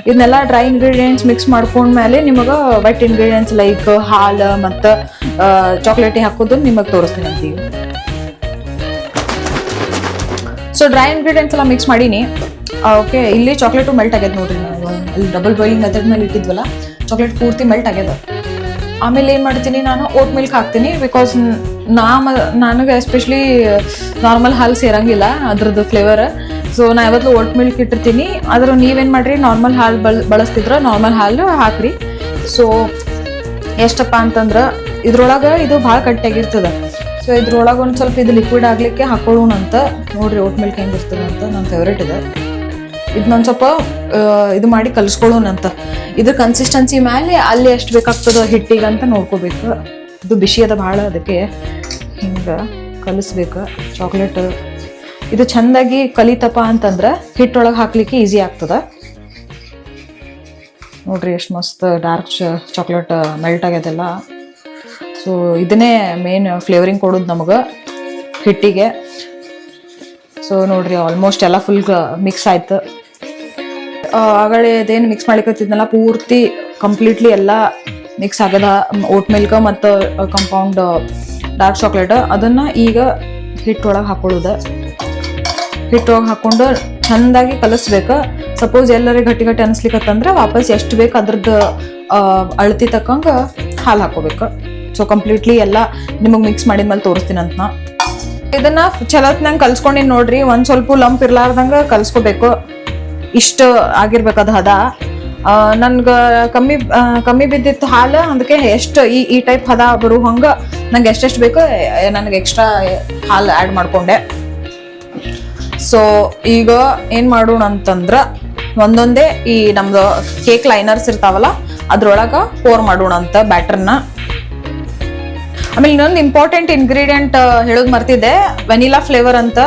ಇದನ್ನೆಲ್ಲ ಡ್ರೈ ಇಂಗ್ರೀಡಿಯೆಂಟ್ಸ್ ಮಿಕ್ಸ್ ಮಾಡ್ಕೊಂಡ್ಮೇಲೆ ನಿಮಗೆ ವೆಟ್ ಇಂಗ್ರೀಡಿಯೆಂಟ್ಸ್ ಲೈಕ್ ಹಾಲು ಮತ್ತು ಚಾಕ್ಲೇಟಿ ಹಾಕೋದು ನಿಮಗೆ ತೋರಿಸ್ತೀನಿ ಅಂತೀವಿ. ಸೊ ಡ್ರೈ ಇಂಗ್ರೀಡಿಯೆಂಟ್ಸ್ ಎಲ್ಲ ಮಿಕ್ಸ್ ಮಾಡೀನಿ. ಓಕೆ, ಇಲ್ಲಿ ಚಾಕ್ಲೇಟು ಮೆಲ್ಟ್ ಆಗ್ಯದ ನೋಡ್ರಿ. ನಾವು ಅಲ್ಲಿ ಡಬಲ್ ಬಾಯ್ಲಿಂಗ್ ಮೆಥಡ್ ಮೇಲೆ ಇಟ್ಟಿದ್ವಲ್ಲ, ಚಾಕ್ಲೇಟ್ ಪೂರ್ತಿ ಮೆಲ್ಟ್ ಆಗ್ಯದ. ಆಮೇಲೆ ಏನು ಮಾಡ್ತೀನಿ ನಾನು ಓಟ್ ಮಿಲ್ಕ್ ಹಾಕ್ತೀನಿ. ಬಿಕಾಸ್ ನನಗೆ ಎಸ್ಪೆಷಲಿ ನಾರ್ಮಲ್ ಹಾಲು ಸೇರಂಗಿಲ್ಲ ಅದ್ರದ್ದು ಫ್ಲೇವರ್. ಸೊ ನಾ ಯಾವತ್ತೂ ಓಟ್ ಮಿಲ್ಕ್ ಇಟ್ಟಿರ್ತೀನಿ. ಆದ್ರೆ ನೀವೇನು ಮಾಡಿರಿ, ನಾರ್ಮಲ್ ಹಾಲು ಬಳಸ್ತಿದ್ರೆ ನಾರ್ಮಲ್ ಹಾಲು ಹಾಕ್ರಿ. ಸೊ ಎಷ್ಟಪ್ಪ ಅಂತಂದ್ರೆ ಇದ್ರೊಳಗೆ ಇದು ಭಾಳ ಕಟ್ಟಿಯಾಗಿರ್ತದೆ. ಸೊ ಇದ್ರೊಳಗೆ ಒಂದು ಸ್ವಲ್ಪ ಇದು ಲಿಕ್ವಿಡ್ ಆಗಲಿಕ್ಕೆ ಹಾಕೊಳ್ಳೋಣ ಅಂತ. ನೋಡ್ರಿ ಓಟ್ ಮಿಲ್ಕ್ ಹೆಂಗಿರ್ತದೆ ಅಂತ, ನನ್ನ ಫೇವ್ರೇಟ್ ಇದೆ. ಇದನ್ನೊಂದು ಸ್ವಲ್ಪ ಇದು ಮಾಡಿ ಕಲಿಸ್ಕೊಳ್ಳೋಣ ಅಂತ. ಇದ್ರ ಕನ್ಸಿಸ್ಟೆನ್ಸಿ ಮೇಲೆ ಅಲ್ಲಿ ಎಷ್ಟು ಬೇಕಾಗ್ತದೆ ಹಿಟ್ಟಿಗೆ ಅಂತ ನೋಡ್ಕೋಬೇಕು. ಇದು ಬಿಸಿ ಅದ ಭಾಳ, ಅದಕ್ಕೆ ಹಿಂಗೆ ಕಲಿಸ್ಬೇಕು ಚಾಕ್ಲೇಟ್. ಇದು ಚೆಂದಾಗಿ ಕಲಿತಪ್ಪ ಅಂತಂದ್ರೆ ಹಿಟ್ಟೊಳಗೆ ಹಾಕ್ಲಿಕ್ಕೆ ಈಸಿ ಆಗ್ತದೆ. ನೋಡ್ರಿ ಎಷ್ಟು ಮಸ್ತ್ ಡಾರ್ಕ್ ಚಾಕ್ಲೇಟ್ ಮೆಲ್ಟ್ ಆಗ್ಯದೆಲ್ಲ. ಸೊ ಇದನ್ನೇ ಮೇನ್ ಫ್ಲೇವರಿಂಗ್ ಕೊಡೋದು ನಮಗೆ ಹಿಟ್ಟಿಗೆ. ಸೊ ನೋಡ್ರಿ ಆಲ್ಮೋಸ್ಟ್ ಎಲ್ಲ ಫುಲ್ ಮಿಕ್ಸ್ ಆಯ್ತು. ಆಗಲೇ ಅದೇನು ಮಿಕ್ಸ್ ಮಾಡ್ಲಿಕ್ಕತ್ತಿದ್ನಲ್ಲ ಪೂರ್ತಿ ಕಂಪ್ಲೀಟ್ಲಿ ಎಲ್ಲ ಮಿಕ್ಸ್ ಆಗದ ಓಟ್ ಮಿಲ್ಕ್ ಮತ್ತು ಕಂಪೌಂಡ್ ಡಾರ್ಕ್ ಚಾಕ್ಲೇಟ್. ಅದನ್ನು ಈಗ ಹಿಟ್ಟೊಳಗೆ ಹಾಕೊಳ್ಳೋದು. ಹಿಟ್ಟೊಳಗೆ ಹಾಕ್ಕೊಂಡು ಚೆಂದಾಗಿ ಕಲಿಸ್ಬೇಕು. ಸಪೋಸ್ ಎಲ್ಲರಿಗೆ ಗಟ್ಟಿ ಗಟ್ಟಿ ಅನಿಸ್ಲಿಕ್ಕತ್ತಂದ್ರೆ ವಾಪಸ್ ಎಷ್ಟು ಬೇಕು ಅದ್ರದ್ದು ಅಳತಿ ತಕ್ಕಂಗೆ ಹಾಲು ಹಾಕೋಬೇಕು. ಸೊ ಕಂಪ್ಲೀಟ್ಲಿ ಎಲ್ಲ ನಿಮಗೆ ಮಿಕ್ಸ್ ಮಾಡಿದ್ಮೇಲೆ ತೋರಿಸ್ತೀನಿ ಅಂತ. ಇದನ್ನ ಚಲೋತ್ನಂಗೆ ಕಲ್ಸ್ಕೊಂಡಿನಿ ನೋಡ್ರಿ. ಒಂದು ಸ್ವಲ್ಪ ಲಂಪ್ ಇರ್ಲಾರ್ದಂಗೆ ಕಲ್ಸ್ಕೋಬೇಕು. ಇಷ್ಟು ಆಗಿರ್ಬೇಕು ಅದು ಹದ. ನನ್ಗೆ ಕಮ್ಮಿ ಬಿದ್ದಿತ್ತು ಹಾಲು, ಅದಕ್ಕೆ ಎಷ್ಟು ಈ ಟೈಪ್ ಹದ ಬರು ಹಂಗೆ ನಂಗೆ ಎಷ್ಟೆಷ್ಟು ಬೇಕು ನನಗೆ ಎಕ್ಸ್ಟ್ರಾ ಹಾಲು ಆ್ಯಡ್ ಮಾಡಿಕೊಂಡೆ. ಸೊ ಈಗ ಏನು ಮಾಡೋಣ ಅಂತಂದ್ರೆ ಒಂದೊಂದೇ ಈ ನಮ್ದು ಕೇಕ್ ಲೈನರ್ಸ್ ಇರ್ತಾವಲ್ಲ ಅದ್ರೊಳಗೆ ಪೋರ್ ಮಾಡೋಣ ಅಂತ ಬ್ಯಾಟರ್ನ. ಆಮೇಲೆ ಇನ್ನೊಂದು ಇಂಪಾರ್ಟೆಂಟ್ ಇಂಗ್ರೀಡಿಯೆಂಟ್ ಹೇಳೋದು ಮರ್ತಿದ್ದೆ, ವೆನಿಲಾ ಫ್ಲೇವರ್ ಅಂತ.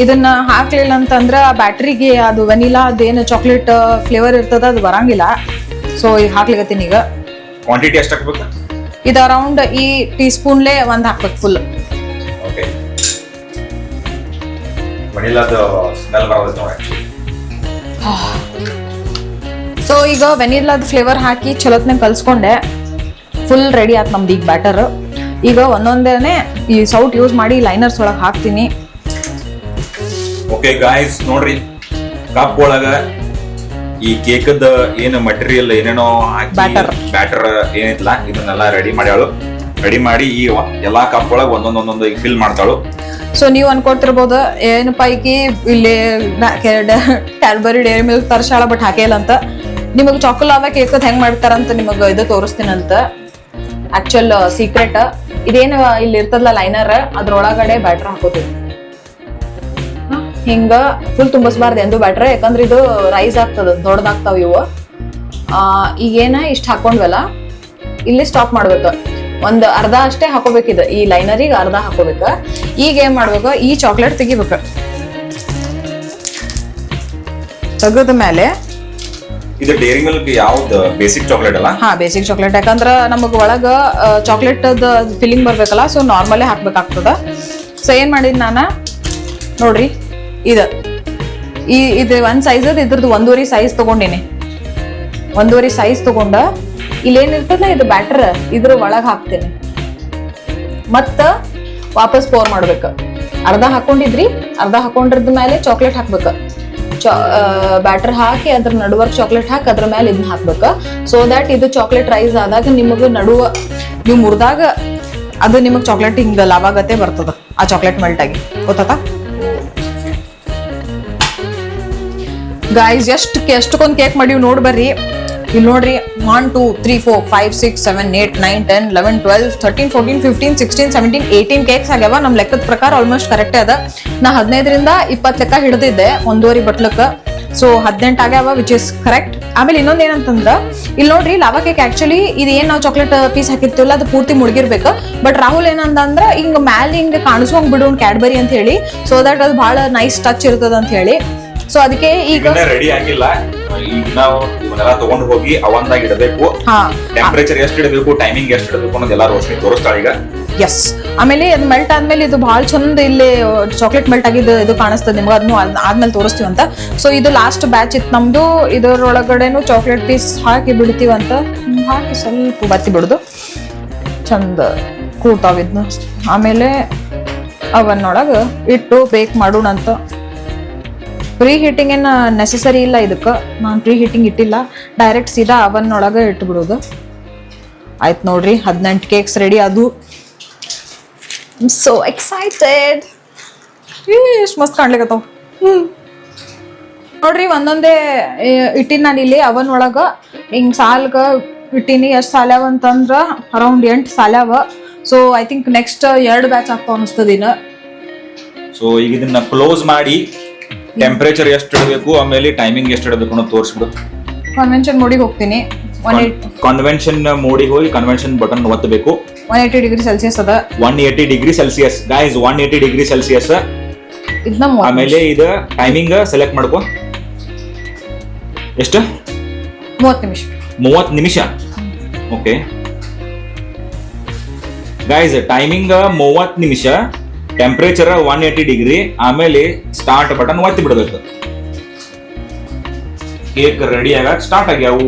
ಇದನ್ನ ಹಾಕ್ಲಿಲ್ಲ ಅಂತಂದ್ರೆ ಆ ಬ್ಯಾಟ್ರಿಗೆ ಅದು ವೆನಿಲಾ ಅದೇನು ಚಾಕ್ಲೇಟ್ ಫ್ಲೇವರ್ ಇರ್ತದ ಅದು ಬರಂಗಿಲ್ಲ. ಸೊ ಈಗ ಹಾಕ್ಲಿಕತ್ತೀನಿ. ಈಗ ಕ್ವಾಂಟಿಟಿ ಎಷ್ಟು ಹಾಕ್ಬೇಕು? ಇದು ಅರೌಂಡ್ ಈ ಟೀ ಸ್ಪೂನ್ಲೇ ಒಂದು ಹಾಕ್ಬೇಕು ಫುಲ್. ಓಕೆ, ವೆನಿಲಾದ ಸ್ಮೆಲ್ ಬರೋದು ನೋಡಿ. ಸೊ ಈಗ ವೆನಿಲಾದ ಫ್ಲೇವರ್ ಹಾಕಿ ಚಲೋತ್ನಾಗ ಕಲ್ಸ್ಕೊಂಡೆ. ಫುಲ್ ರೆಡಿ ಆಯ್ತು ನಮ್ದು ಈಗ ಬ್ಯಾಟರ್. ಈಗ ಒಂದೊಂದೇ ಈ ಸೌಟ್ ಯೂಸ್ ಮಾಡಿ ಲೈನರ್ಸ್ ಒಳಗೆ ಹಾಕ್ತೀನಿ. ಓಕೆ ಗಾಯ್ಸ್, ನೋಡ್ರಿ ಕಪ್ ಒಳಗ ಈ ಕೇಕದ ಏನು ಮಟೀರಿಯಲ್ ಏನೇನೋ ಹಾಕಿ ಬ್ಯಾಟರ್ ಏನೈತಲ್ಲ ಇದನ್ನೆಲ್ಲ ರೆಡಿ ಮಾಡಿ ಈ ಎಲ್ಲಾ ಕಪ್ ಒಳಗ ಒಂದೊಂದೊಂದೊಂದು ಈಗ ಫಿಲ್ ಮಾಡ್ತಾಳು. ಸೊ ನೀವು ಅನ್ಕೊತಿರ್ಬೋದು ಏನಪ್ಪ ಈಕಿ ಇಲ್ಲಿ ಕ್ಯಾಡ್ಬರಿ ಡೇರಿ ಮಿಲ್ಕ್ ತರ್ಸಾಳ ಬಟ್ ಹಾಕಿಲ್ಲ ಅಂತ. ನಿಮಗೆ ಚಾಕೊಲಾವಾ ಕೇಕ್ ಹೆಂಗ್ ಮಾಡ್ತಾರಂತ ನಿಮಗೆ ಇದು ತೋರಿಸ್ತೀನಂತ. ಆಕ್ಚುಲ್ ಸೀಕ್ರೆಟ್ ಇದೇನು ಇಲ್ಲಿ ಇರ್ತದಲ್ಲ ಲೈನರ್, ಅದ್ರೊಳಗಡೆ ಬ್ಯಾಟರ್ ಹಾಕೋತೀವಿ. ಹಿಂಗ ಫುಲ್ ತುಂಬಿಸ್ಬಾರ್ದು ಎಂದು ಬ್ಯಾಟ್ರಿ, ಯಾಕಂದ್ರೆ ಇದು ರೈಸ್ ಆಗ್ತದ, ದೊಡ್ಡದಾಗ್ತಾವ ಇವು. ಈಗೇನ ಇಷ್ಟ ಹಾಕೊಂಡ್ವಲ್ಲ ಇಲ್ಲಿ ಸ್ಟಾಪ್ ಮಾಡ್ಬೇಕು. ಒಂದು ಅರ್ಧ ಅಷ್ಟೇ ಹಾಕೋಬೇಕಿದು, ಈ ಲೈನರಿಗೆ ಅರ್ಧ ಹಾಕೋಬೇಕು. ಈಗ ಏನ್ ಮಾಡ್ಬೇಕು, ಈ ಚಾಕ್ಲೇಟ್ ತೆಗಿಬೇಕು. ತೆಗೆದ ಮೇಲೆ ಇದು ಡೇರಿ ಮಿಲ್ಕ್ ಯಾವ್ದು ಬೇಸಿಕ್ ಚಾಕ್ಲೇಟ್ ಅಲ್ಲ? ಹಾ, ಬೇಸಿಕ್ ಚಾಕ್ಲೇಟ್. ಯಾಕಂದ್ರ ನಮಗ್ ಒಳಗ ಚಾಕ್ಲೇಟ್ ಫಿಲ್ಲಿಂಗ್ ಬರ್ಬೇಕಲ್ಲ, ಸೊ ನಾರ್ಮಲೇ ಹಾಕ್ಬೇಕಾಗ್ತದ. ಸೊ ಏನ್ ಮಾಡಿದ್ ನಾನ ನೋಡ್ರಿ, ಇದು ಒಂದ್ ಸೈಜ್ ಇದ್ರದ್ದು 1.5 ಸೈಜ್ ತಗೊಂಡಿನಿ. 1.5 ಸೈಜ್ ತಗೊಂಡ ಇಲ್ಲೇನಿರ್ತದ ಇದು ಬ್ಯಾಟರ್ ಇದ್ರ ಒಳಗ್ ಹಾಕ್ತೇನೆ. ಮತ್ತ ವಾಪಸ್ ಪೋರ್ ಮಾಡ್ಬೇಕು. ಅರ್ಧ ಹಾಕೊಂಡಿದ್ರಿ, ಅರ್ಧ ಹಾಕೊಂಡಿರ್ದ ಮೇಲೆ ಚಾಕ್ಲೇಟ್ ಹಾಕ್ಬೇಕು. ಬ್ಯಾಟರ್ ಹಾಕಿ ಅದ್ರ ನಡುವರ್ಕ್ ಚಾಕ್ಲೇಟ್ ಹಾಕಿ ಅದ್ರ ಮೇಲೆ ಇದನ್ನ ಹಾಕ್ಬೇಕು. ಸೊ ದ್ಯಾಟ್ ಇದು ಚಾಕ್ಲೇಟ್ ರೈಸ್ ಆದಾಗ ನಿಮಗ ನಡುವ ನೀವು ಮುರಿದಾಗ ಅದು ನಿಮಗ್ ಚಾಕ್ಲೇಟ್ ಹಿಂಗ ಲಾವಾಗತ್ತೆ ಬರ್ತದ, ಆ ಚಾಕ್ಲೇಟ್ ಮೆಲ್ಟ್ ಆಗಿ. ಗೊತ್ತಾ ಗಾಯ್ಸ್? ಎಷ್ಟಕ್ಕೊಂದು ಕೇಕ್ ಮಾಡಿವ್ ನೋಡ್ ಬರ್ರಿ. ಇಲ್ಲಿ ನೋಡ್ರಿ, 1 2 3 4 5 6 7 8 9 10 11 12 13 14 15 16 17 18 ಕೇಕ್ಸ್ ಆಗ್ಯಾವ. ನಮ್ ಲೆಕ್ಕದ ಪ್ರಕಾರ ಆಲ್ಮೋಸ್ಟ್ ಕರೆಕ್ಟೇ ಅದ. ನಾ 15ರಿಂದ 20 ಲೆಕ್ಕ ಹಿಡ್ದಿದ್ದೆ 1.5 ಬಟ್ಲಕ್ಕ. ಸೊ 18 ಆಗ್ಯಾವ, ವಿಚ್ ಇಸ್ ಕರೆಕ್ಟ್. ಆಮೇಲೆ ಇನ್ನೊಂದ್ ಏನಂತಂದ್ರ ಇಲ್ಲಿ ನೋಡ್ರಿ, ಲಾವಾ ಕೇಕ್ ಆಕ್ಚುಲಿ ಇದು ಏನ್ ನಾವು ಚಾಕ್ಲೇಟ್ ಪೀಸ್ ಹಾಕಿರ್ತೀವಲ್ಲ ಅದು ಪೂರ್ತಿ ಮುಳುಗಿರ್ಬೇಕು. ಬಟ್ ರಾಹುಲ್ ಏನಂದ್ರ ಹಿಂಗ ಮ್ಯಾಲ ಹಿಂಗ ಕಾಣಿಸೋಂಗ್ ಬಿಡೋಣ ಕ್ಯಾಡ್ಬರಿ ಅಂತ ಹೇಳಿ, ಸೊ ದಟ್ ಅದು ಬಹಳ ನೈಸ್ ಟಚ್ ಇರ್ತದ ಅಂತ ಹೇಳಿ. ಸೊ ಅದಕ್ಕೆ ಈಗ ರೆಡಿ ಆಗಿಲ್ಲ, ಈಗ ನಾವು ಇವನ್ನೆಲ್ಲ ತಗೊಂಡು ಹೋಗಿ ಅವನ್ದಾಗ ಇಡಬೇಕು. ಹಾ ಟೆಂಪರೇಚರ್ ಎಷ್ಟು ಇಡಬೇಕು, ಟೈಮಿಂಗ್ ಎಷ್ಟು ಇಡಬೇಕು ಅನ್ನೋದೆಲ್ಲ ರೋಶ್ನಿ ತೋರಿಸ್ತಾಳೆ ಈಗ. ಎಸ್. ಆಮೇಲೆ ಅದು ಮೆಲ್ಟ್ ಆದ್ಮೇಲೆ ಇದು ಭಾಳ ಚಂದ ಇಲ್ಲಿ ಚಾಕ್ಲೇಟ್ ಮೆಲ್ಟ್ ಆಗಿದ್ದು ಇದು ಕಾಣಿಸ್ತದೆ ನಿಮ್ಗೆ, ಅದನ್ನು ಆದ್ಮೇಲೆ ತೋರಿಸ್ತೀವಂತ. ಸೊ ಇದು ಲಾಸ್ಟ್ ಬ್ಯಾಚ್ ಇತ್ತು ನಮ್ದು. ಇದರೊಳಗಡೆನು ಚಾಕ್ಲೇಟ್ ಪೀಸ್ ಹಾಕಿ ಬಿಡ್ತೀವಂತ, ಹಾಕಿ ಸ್ವಲ್ಪ ಬತ್ತಿ ಬಿಡುದು, ಚಂದ ಕೂತಾವ ಇದನ್ನ. ಆಮೇಲೆ ಅವನ್ನೊಳಗೆ ಇಟ್ಟು ಬೇಕ್ ಮಾಡೋಣ ಅಂತ. ಪ್ರೀ ಹೀಟಿಂಗ್ ಏನು ನೆಸಸರಿ ಇಲ್ಲ ಇದಕ್ಕೆ, ನಾನು ಪ್ರೀ ಹೀಟಿಂಗ್ ಇಟ್ಟಿಲ್ಲ, ಡೈರೆಕ್ಟ್ ಸೀದಾ ಅವನ್ನೊಳಗೆ ಇಟ್ಟು ಬಿಡೋದು. ಆಯ್ತು ನೋಡ್ರಿ, 18 ಕೇಕ್ಸ್ ರೆಡಿ ಅದು. So excited. ಎಷ್ಟು ಮಸ್ತ್ ಕಾಣ್ಲಿಕ್ಕತ್ತಾವ. ನೋಡ್ರಿ ಒಂದೊಂದೇ ಇಟ್ಟಿನ ನಾನು ಇಲ್ಲಿ ಅವನ್ ಒಳಗ ಹಿಂಗ್ ಸಾಲ್ಗ ಇಟ್ಟಿನಿ. ಎಷ್ಟು ಸಾಲ್ಯಾವ ಅಂತಂದ್ರ ಅರೌಂಡ್ 8 ಸಾಲ್ಯಾವ. So I think next 2 batch ಆಗ್ತಾವ ಅನಿಸ್ತದ ಇನ್ನ. ಸೊ ಈಗ ಇದನ್ನ ಕ್ಲೋಸ್ ಮಾಡಿ ಟೆಂಪರೇಚರ್ ಎಷ್ಟು ಇಡಬೇಕು ಆಮೇಲೆ ಟೈಮಿಂಗ್ ಎಷ್ಟು ಇಡಬೇಕು ಅನ್ನೋದು ತೋರಿಸ್ಬಿಡು. ಕನ್ವೆನ್ಷನ್ ಮೋಡಿಗೆ ಹೋಗ್ತೀನಿ. ಕನ್ವೆನ್ಷನ್ ಮೋಡಿಗೆ ಹೋಗಿ ಕನ್ವೆನ್ಷನ್ ಬಟನ್ ಒತ್ತಬೇಕು. 180 ಡಿಗ್ರಿ ಸೆಲ್ಸಿಯಸ್ ಅದ. 180 degree Celsius guys, 180 degree Celsius. ಇದನ್ನ ಆಮೇಲೆ ಇದು ಟೈಮಿಂಗ್ ಸೆಲೆಕ್ಟ್ ಮಾಡ್ಕೊ. ಎಷ್ಟು? 30 ನಿಮಿಷ. 30 ನಿಮಿಷ. ಓಕೆ ಗೈಸ್, ಟೈಮಿಂಗ್ 30 ನಿಮಿಷ, ಟೆಂಪರೇಚರ್ 180 ಡಿಗ್ರಿ, ಆಮೇಲೆ ಸ್ಟಾರ್ಟ್ ಬಟನ್ ಒತ್ತಿ ಬಿಡಬೇಕು. ಕೇಕ್ ರೆಡಿ ಆಗಾಕ ಸ್ಟಾರ್ಟ್ ಆಗ್ಯಾವು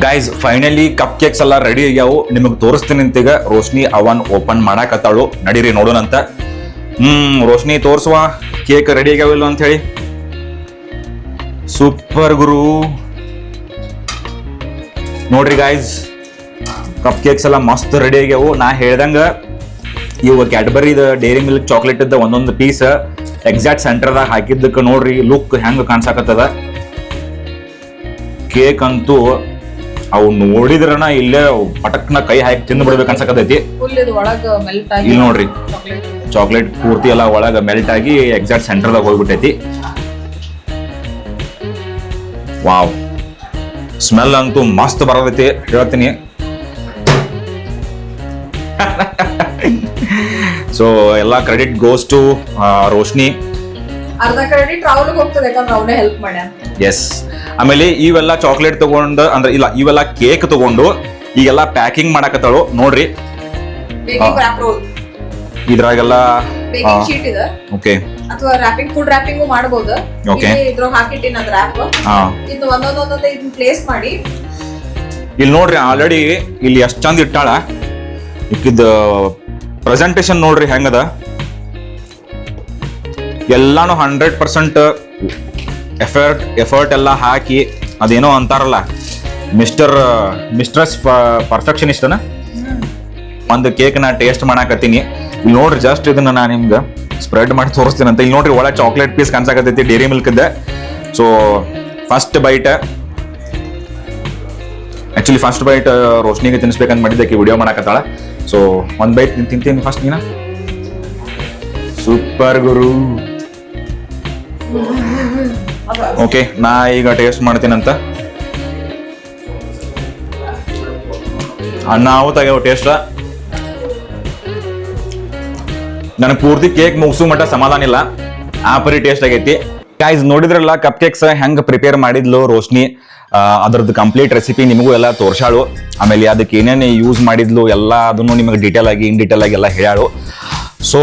ಗೈಸ್. ಫೈನಲಿ ಕಪ್ ಕೇಕ್ಸ್ ಎಲ್ಲ ರೆಡಿ ಆಗ್ಯಾವು. ನಿಮಗೆ ತೋರಿಸ್ತೀನಿ ಅಂತೀಗ. ರೋಶ್ನಿ ಅವನ್ ಓಪನ್ ಮಾಡಾಕತ್ತಾಳು, ನಡೀರಿ ನೋಡೋಣಂತ. ರೋಶ್ನಿ ತೋರ್ಸುವ ಕೇಕ್ ರೆಡಿ ಆಗ್ಯಾವಿಲ್ಲ ಅಂತ ಹೇಳಿ. ಸೂಪರ್ ಗುರು. ನೋಡ್ರಿ ಗೈಸ್, ಕಪ್ ಕೇಕ್ಸ್ ಎಲ್ಲ ಮಸ್ತ್ ರೆಡಿ ಆಗ್ಯಾವು. ನಾ ಹೇಳ್ದಂಗ ಇವು ಕ್ಯಾಡ್ಬರಿದ ಡೈರಿ ಮಿಲ್ಕ್ ಚಾಕ್ಲೇಟ್ ಇದ್ದ ಒಂದೊಂದು ಪೀಸ್ ಎಕ್ಸಾಕ್ಟ್ ಸೆಂಟರ್ದಾಗ ಹಾಕಿದ್ದಕ್ಕೆ ನೋಡ್ರಿ ಲುಕ್ ಹೆಂಗ ಕಾಣ್ಸಾಕತ್ತದ. ಕೇಕ್ ಅಂತೂ ಅವು ನೋಡಿದ್ರನ ಇಲ್ಲೇ ಪಟಕ್ನ ಕೈ ಹಾಕಿ ತಿಂದು ಬಿಡ್ಬೇಕು ಅನ್ಸಕತೈತಿ. ಇಲ್ಲಿ ನೋಡ್ರಿ ಚಾಕ್ಲೇಟ್ ಪೂರ್ತಿ ಎಲ್ಲ ಒಳಗ ಮೆಲ್ಟ್ ಆಗಿ ಎಕ್ಸಾಕ್ಟ್ ಸೆಂಟರ್ದಾಗ ಹೋಗ್ಬಿಟ್ಟೈತಿ. ವಾವ್, ಸ್ಮೆಲ್ ಅಂತೂ ಮಸ್ತ್ ಬರೋದೈತಿ ಹೇಳ್ತೀನಿ. ಸೊ ಎಲ್ಲ ಕ್ರೆಡಿಟ್ ಗೋಸ್ ಟು ರೋಶ್ನಿ. ಅರ್ಧ ಕ್ರೆಡಿಟ್ ರಾಹುಲ್ಗೆ ಹೋಗ್ತದೆ, ಯಾಕಂದ್ರೆ ಅವನೇ ಹೆಲ್ಪ್ ಮಾಡ್ಯಾನ. ಎಸ್. ಆಮೇಲೆ ಇವೆಲ್ಲ ಚಾಕ್ಲೇಟ್ ತಗೊಂಡು ಅಂದ್ರೆ ಇಲ್ಲ, ಇವೆಲ್ಲ ಕೇಕ್ ತಗೊಂಡು ಈಗೆಲ್ಲ ಪ್ಯಾಕಿಂಗ್ ಮಾಡಕತ್ತಾಳು ನೋಡ್ರಿ. ಇದ್ರಾಗೆಲ್ಲ ಶೀಟ್ ಇದೆ. ಓಕೆ. ಅಥವಾ ರ್ಯಾಪಿಂಗ್, ಫುಡ್ ರ್ಯಾಪಿಂಗು ಮಾಡಬಹುದು. ಓಕೆ. ಇದ್ರಾಗ ಹಾಕಿಟ್ಟಿನ ಅದ್ರ ರ್ಯಾಪ್. ಇದು ಒಂದೊಂದೊಂದೇ ಇದನ್ನ ಪ್ಲೇಸ್ ಮಾಡಿ. ಇಲ್ಲಿ ನೋಡ್ರಿ ಆಲ್ರೆಡಿ ಇಲ್ಲಿ ಎಷ್ಟ್ ಚಂದ ಇಟ್ಟಾಳ. ಇಕ್ಕಿದ ಪ್ರೆಸೆಂಟೇಶನ್ ನೋಡ್ರಿ ಹೆಂಗದ. ಎಲ್ಲಾನು 100% ಎಫರ್ಟ್ ಎಲ್ಲ ಹಾಕಿ, ಅದೇನೋ ಅಂತಾರಲ್ಲ ಮಿಸ್ಟ್ರೆಸ್ ಪರ್ಫೆಕ್ಷನಿಸ್ಟ್ ಅನ್ನ ಒಂದು ಕೇಕ್ ನಾ ಟೇಸ್ಟ್ ಮಾಡಾಕತ್ತೀನಿ. ಇಲ್ಲಿ ನೋಡ್ರಿ ಜಸ್ಟ್ ಇದನ್ನ ನಾ ನಿಮ್ಗೆ ಸ್ಪ್ರೆಡ್ ಮಾಡಿ ತೋರಿಸ್ತೀನಿ ಅಂತ. ಇಲ್ಲಿ ನೋಡ್ರಿ ಒಳಗೆ ಚಾಕ್ಲೇಟ್ ಪೀಸ್ ಕಾಣಿಸಾಕತ್ತೈತಿ ಡೈರಿ ಮಿಲ್ಕ್ ಇದ್ದ. So first bite actually first bite ರೋಶ್ನಿಗೆ ತಿನ್ಸ್ಬೇಕಂತ ಮಾಡಿದ್ದಕ್ಕೆ ವಿಡಿಯೋ ಮಾಡಾಕತ್ತಾಳ. ಸೊ ಒಂದ್ ಬೈಟ್ ತಿಂತೀನಿ ಫಸ್ಟ್ ನೀನ. ಸೂಪರ್ ಗುರು. ಓಕೆ, ನಾ ಈಗ ಟೇಸ್ಟ್ ಮಾಡ್ತೀನಂತ. ನಾವು ತೆಗೆವು ಟೇಸ್ಟ್. ನನಗೆ ಪೂರ್ತಿ ಕೇಕ್ ಮುಗಿಸು ಮಟ್ಟ ಸಮಾಧಾನ ಇಲ್ಲ, ಆ ಪರಿ ಟೇಸ್ಟ್ ಆಗೈತಿ. ಗೈಸ್ ನೋಡಿದ್ರಲ್ಲ ಕಪ್ ಕೇಕ್ಸ್ ಹೆಂಗ್ ಪ್ರಿಪೇರ್ ಮಾಡಿದ್ಲು ರೋಶ್ನಿ. ಅದ್ರದ್ದು ಕಂಪ್ಲೀಟ್ ರೆಸಿಪಿ ನಿಮಗೂ ಎಲ್ಲ ತೋರ್ಸಾಳು. ಆಮೇಲೆ ಅದಕ್ಕೆ ಏನೇನು ಯೂಸ್ ಮಾಡಿದ್ಲು ಎಲ್ಲ ಅದನ್ನು ನಿಮಗೆ ಡೀಟೇಲ್ ಆಗಿ ಇನ್ ಡೀಟೇಲ್ ಆಗಿ ಎಲ್ಲ ಹೇಳಾಳು. ಸೊ